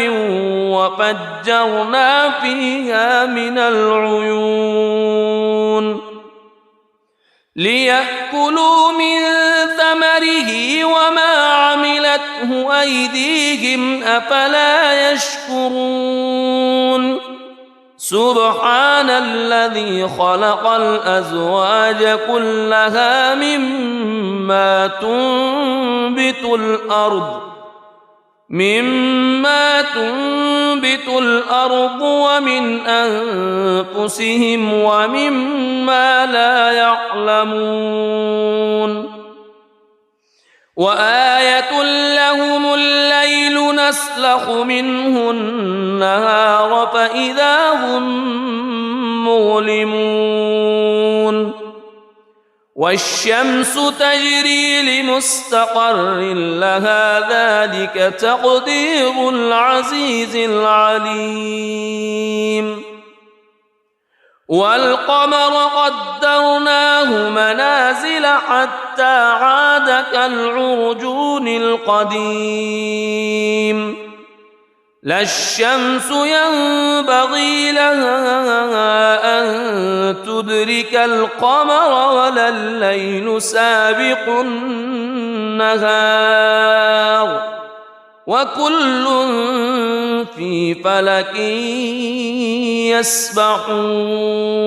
وفجرنا فيها من العيون ليأكلوا من ثمره وما عملته أيديهم أفلا يشكرون. سبحان الذي خلق الأزواج كلها مما تنبت الأرض ومن أنفسهم ومما لا يعلمون. وآية لهم الليل يسلخ منه النهار فإذا هم مظلمون والشمس تجري لمستقر لها ذلك تقدير العزيز العليم والقمر قدرناه منازل حتى عاد كالعرجون القديم لا الشمس ينبغي لها أن تدرك القمر ولا الليل سابق النهار وكل في فلك يسبحون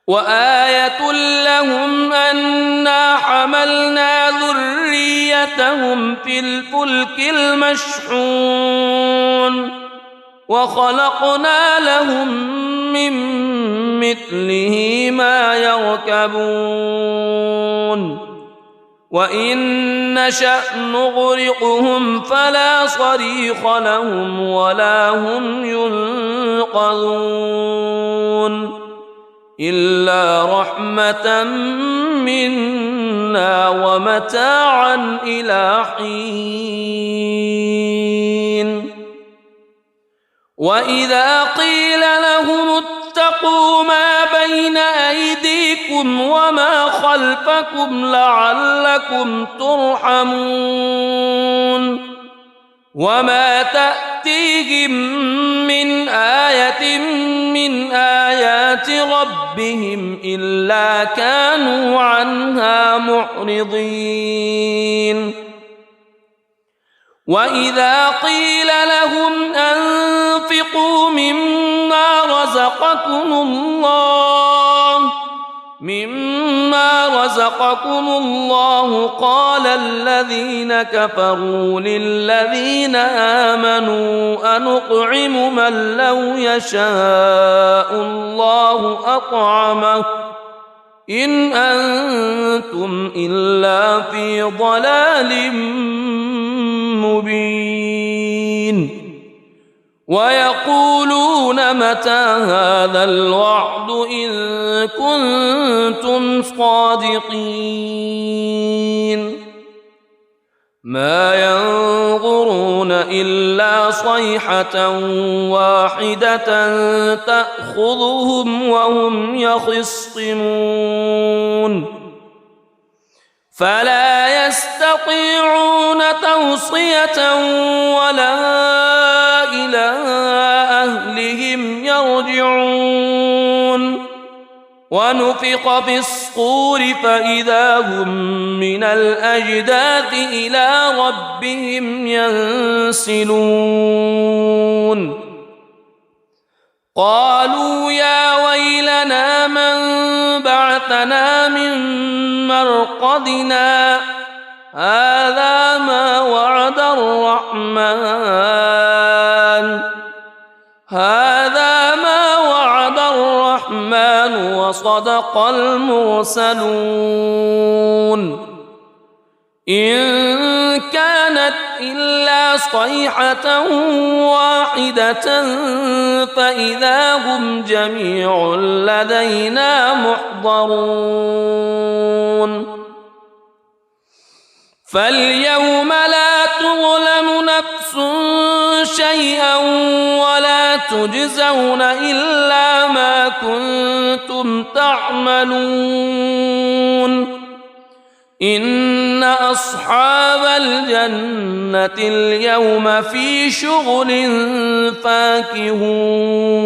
وآية لهم أنا حملنا ذريتهم في الفلك المشحون وخلقنا لهم من مثله ما يركبون وإن نشأ نغرقهم فلا صريخ لهم ولا هم ينقذون إلا رحمة منا ومتاعا إلى حين وإذا قيل لهم اتقوا ما بين أيديكم وما خلفكم لعلكم ترحمون وما تأتيهم من آية من آيات ربهم إلا كانوا عنها معرضين وإذا قيل لهم أنفقوا مما رزقكم الله قال الذين كفروا للذين آمنوا أنطعم من لو يشاء الله أطعمه إن أنتم إلا في ضلال مبين ويقولون متى هذا الوعد إن كنتم صادقين ما ينظرون إلا صيحة واحدة تأخذهم وهم يخصمون فلا يستطيعون توصية ولا إلى أهلهم يرجعون ونفخ في الصور فإذا هم من الأجداث إلى ربهم ينسلون قالوا يا ويلنا من بعثنا من مرقدنا هذا ما وعد الرحمن وصدق المرسلون إن كانت إلا صيحة واحدة فإذا هم جميع لدينا محضرون فاليوم لا تظلم نفس شيئا ولا تجزون إلا ما كنتم تعملون إن أصحاب الجنة اليوم في شغل فاكهون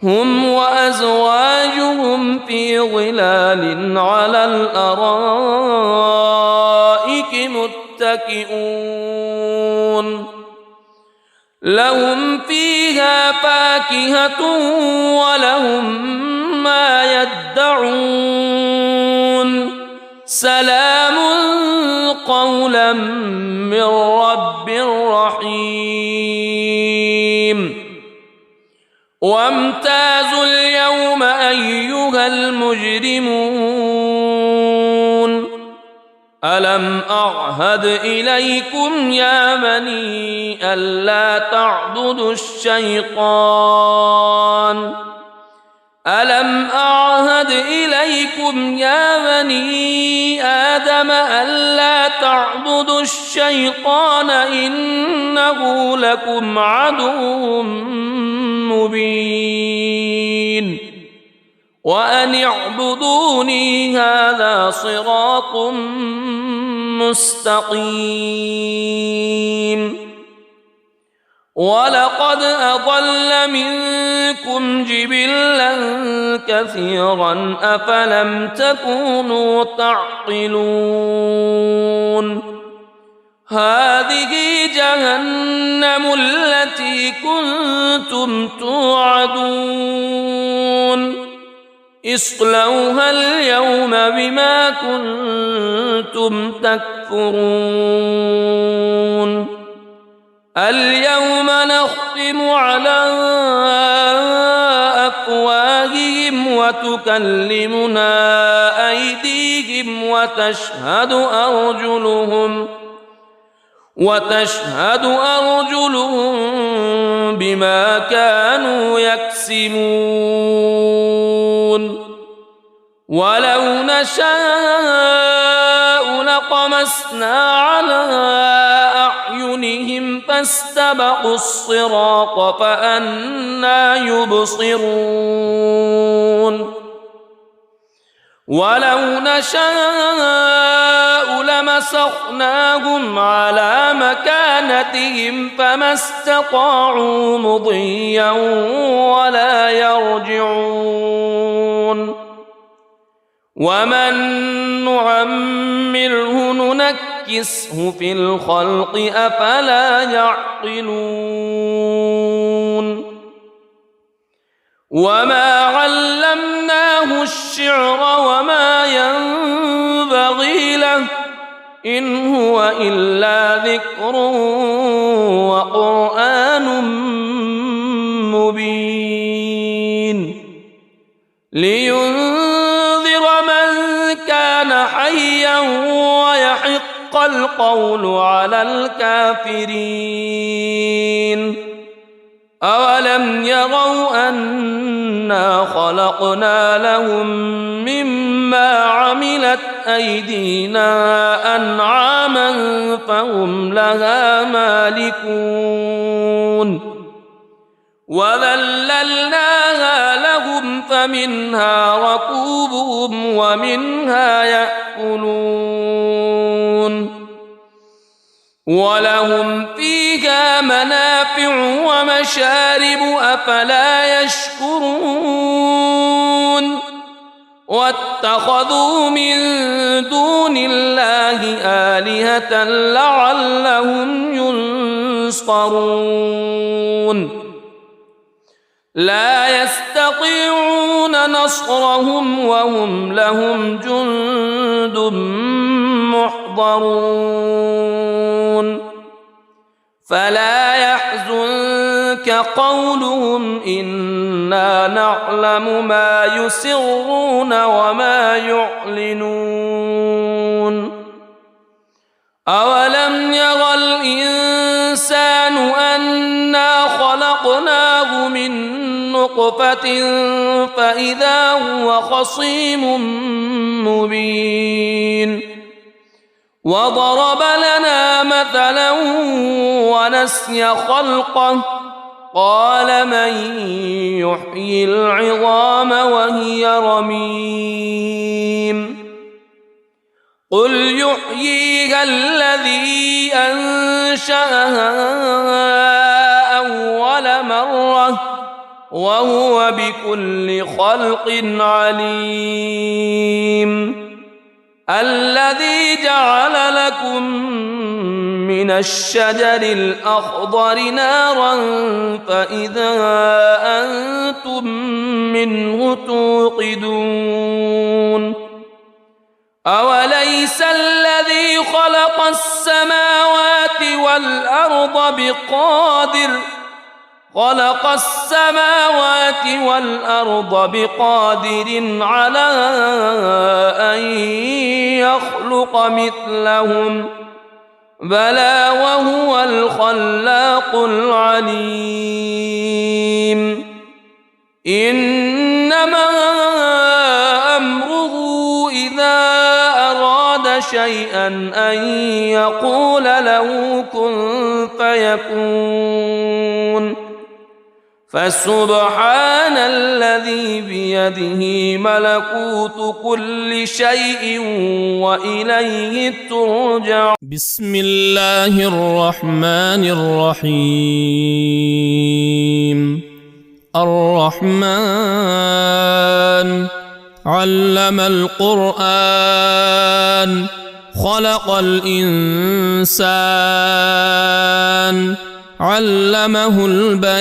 هم وأزواجهم في ظلال على الأرائك متكئون لهم فيها فاكهة ولهم ما يدعون سلام قولا من رب رحيم وامتازوا اليوم أيها المجرمون ألم أعهد إليكم يا بني ألا تعبدوا الشيطان ألم أعهد إليكم يا بني آدم ألا تعبدوا الشيطان إنه لكم عدو مبين وأن اعبدوني هذا صراط مستقيم ولقد أضل منكم جبلا كثيرا أفلم تكونوا تعقلون هذه جهنم التي كنتم توعدون اصلوها اليوم بما كنتم تكفرون اليوم نختم على أفواههم وتكلمنا أيديهم وتشهد أرجلهم بما كانوا يكسبون ولو نشاء لطمسنا على أعينهم فاستبقوا الصراط فأنى يبصرون ولو نشاء لمسخناهم على مكانتهم فما استطاعوا مضيا ولا يرجعون ومن نعمره ننكسه في الخلق أفلا يعقلون وما علمناه الشعر وما ينبغي له إن هو إلا ذكر وقرآن مبين لينذر من كان حيا ويحق القول على الكافرين أولم يروا أنا خلقنا لهم مما عملت أيدينا أنعاما فهم لها مالكون وذللناها لهم فمنها ركوبهم ومنها يأكلون ولهم فيها منافع ومشارب أفلا يشكرون واتخذوا من دون الله آلهة لعلهم ينصرون لا يستطيعون نصرهم وهم لهم جند محضرون فلا يحزنك قولهم إنا نعلم ما يسرون وما يعلنون أولم يرى الإنسان أنا خلقناه من نطفة فإذا هو خصيم مبين وضرب لنا مثلا ونسي خلقه قال من يحيي العظام وهي رميم قل يحييها الذي أنشأها أول مرة وهو بكل خلق عليم الذي جعل لكم من الشجر الأخضر نارا فإذا أنتم منه توقدون أوليس الذي خلق السماوات والأرض خلق السماوات والأرض بقادر على أن يخلق مثلهم بلى وهو الخلاق العليم إنما أمره إذا أراد شيئا أن يقول له كن فيكون فسبحان الذي بيده ملكوت كل شيء وإليه ترجع. بسم الله الرحمن الرحيم. الرحمن علم القرآن خلق الإنسان علمه البيان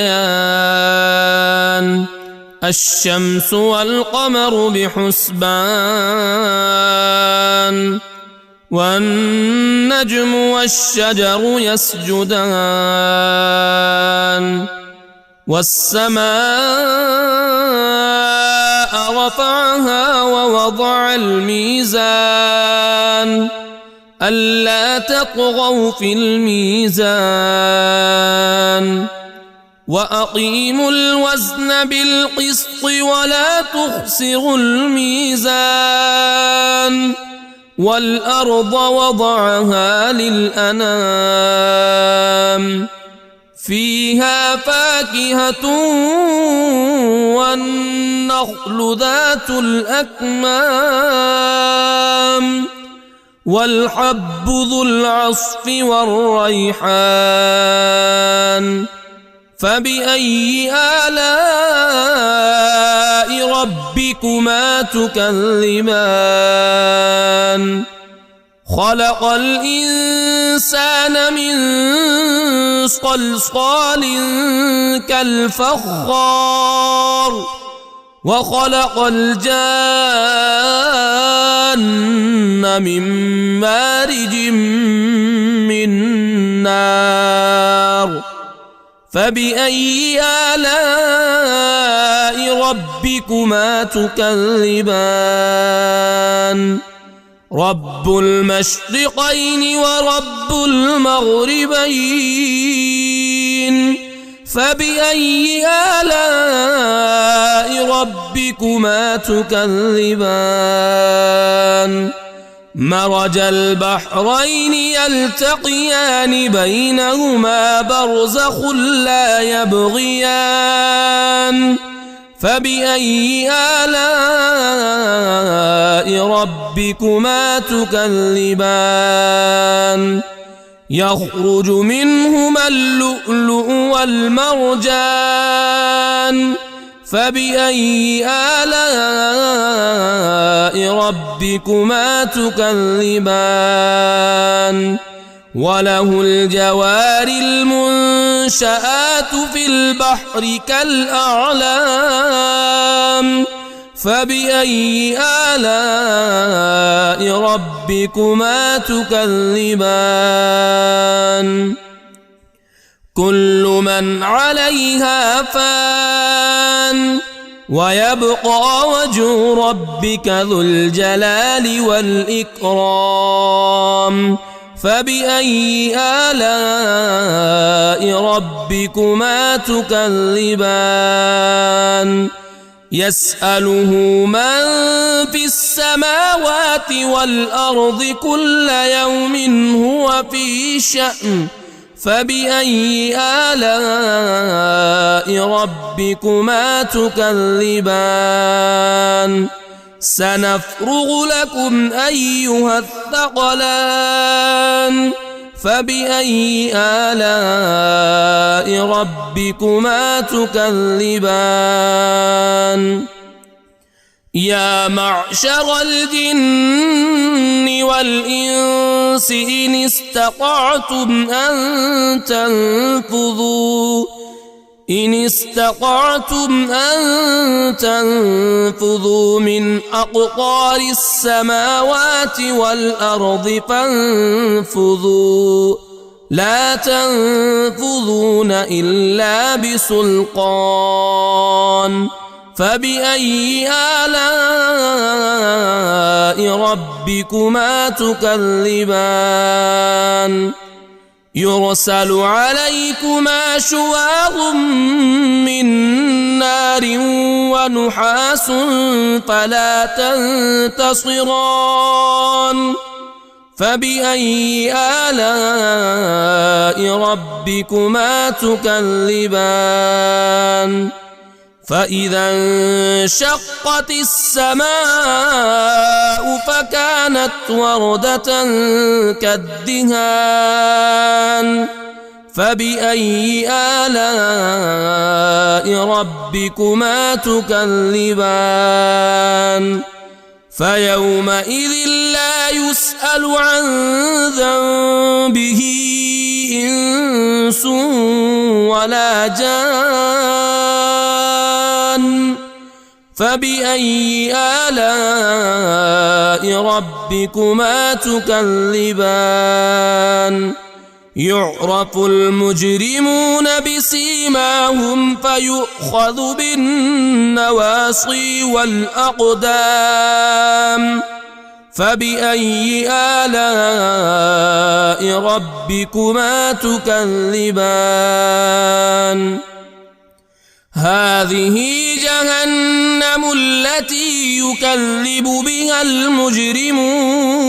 الشمس والقمر بحسبان والنجم والشجر يسجدان والسماء رفعها ووضع الميزان ألا تطغوا في الميزان وأقيموا الوزن بالقسط ولا تخسروا الميزان والأرض وضعها للأنام فيها فاكهة والنخل ذات الأكمام والحب ذو العصف والريحان فبأي آلاء ربكما تكذبان خلق الإنسان من صلصال كالفخار وخلق الجان من مارج من نار فبأي آلاء ربكما تكذبان رب المشرقين ورب المغربين فبأي آلاء ربكما تكذبان مرج البحرين يلتقيان بينهما برزخ لا يبغيان فبأي آلاء ربكما تكذبان يخرج منهما اللؤلؤ والمرجان فبأي آلاء ربكما تكذبان وله الجوار المنشآت في البحر كالأعلام فبأي آلاء ربكما تكذبان كل من عليها فان ويبقى وجه ربك ذو الجلال والإكرام فبأي آلاء ربكما تكذبان يسأله من في السماوات والأرض كل يوم هو في شأن فبأي آلاء ربكما تكذبان سنفرغ لكم أيها الثقلان فبأي آلاء ربكما تكذبان يا معشر الجن والإنس إن استطعتم أن تنفذوا من أقطار السماوات والأرض فانفذوا لا تنفذون إلا بسلطان فبأي آلاء ربكما تكذبان يرسل عليكما شواظ من نار ونحاس فلا تنتصران فبأي آلاء ربكما تكذبان فإذا انشقت السماء فكانت وردة كالدهان فبأي آلاء ربكما تكذبان فيومئذ لا يسأل عن ذنبه إنس ولا جان فبأي آلاء ربكما تكذبان يعرف المجرمون بسيماهم فيؤخذ بالنواصي والأقدام فبأي آلاء ربكما تكذبان هذه جهنم التي يكذب بها المجرمون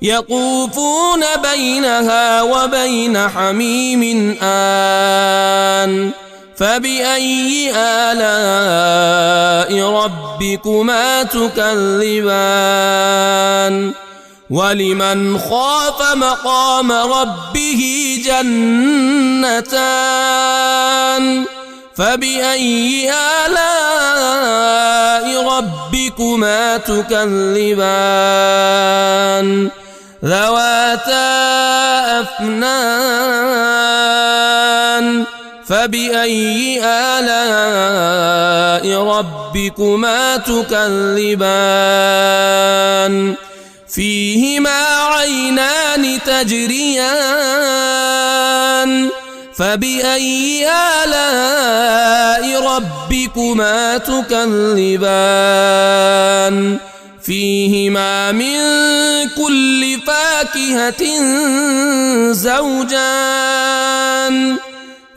يطوفون بينها وبين حميم آن فبأي آلاء ربكما تكذبان ولمن خاف مقام ربه جنتان فبأي آلاء ربكما تكذبان ذواتا أفنان فبأي آلاء ربكما تكذبان فيهما عينان تجريان فبأي آلاء ربكما تكذبان فيهما من كل فاكهة زوجان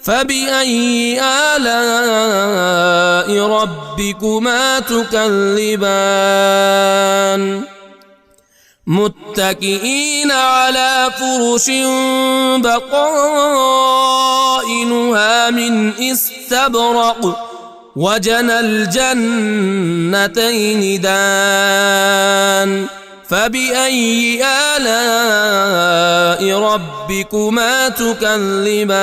فبأي آلاء ربكما تكذبان متكئين على فرش بطائنها من استبرق وجنى الجنتين دان فبأي آلاء ربكما تكذبان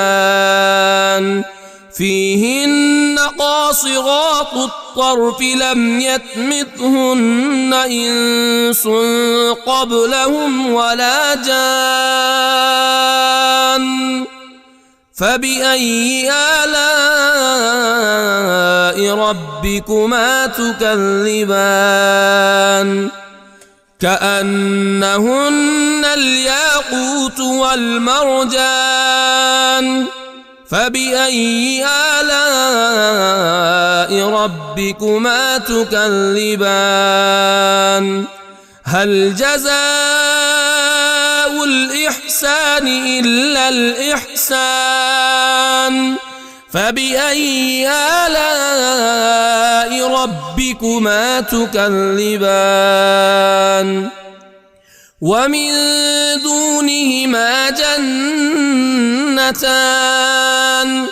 فيهن قاصرات الطرف لم يطمثهن إنس قبلهم ولا جان فبأي آلاء ربكما تكذبان كأنهن الياقوت والمرجان فبأي آلاء ربكما تكذبان هل جزاء الإحسان إلا الإحسان فبأي آلاء ربكما تكذبان ومن دونهما جنتان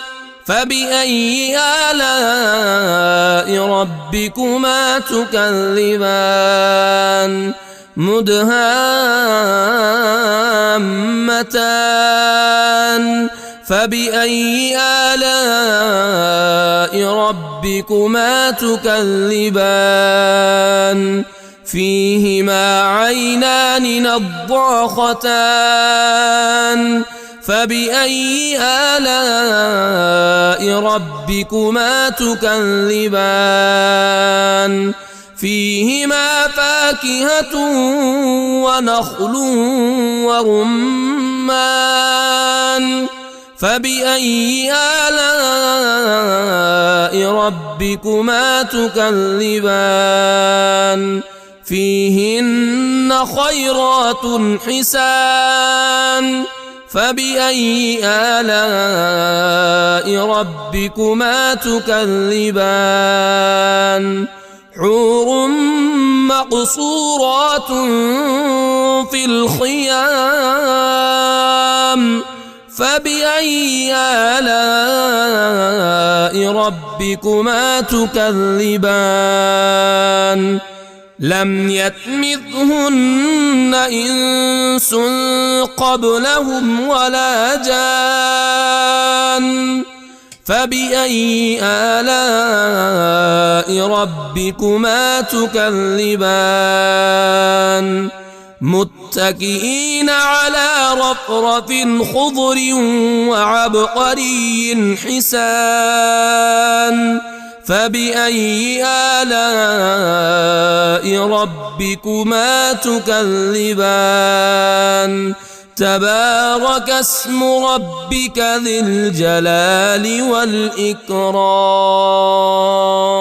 فبأي آلاء ربكما تكذبان مدهامتان فبأي آلاء ربكما تكذبان فيهما عينان نضاختان فبأي آلاء ربكما تكذبان فيهما فاكهة ونخل ورمان ورمان فبأي آلاء ربكما تكذبان فيهن خيرات حسان فبأي آلاء ربكما تكذبان حور مقصورات في الخيام فبأي آلاء ربكما تكذبان لم يطمثهن إنس قبلهم ولا جان فبأي آلاء ربكما تكذبان متكئين على رفرف خضر وعبقري حسان فبأي آلاء ربكما تكذبان تبارك اسم ربك ذي الجلال والإكرام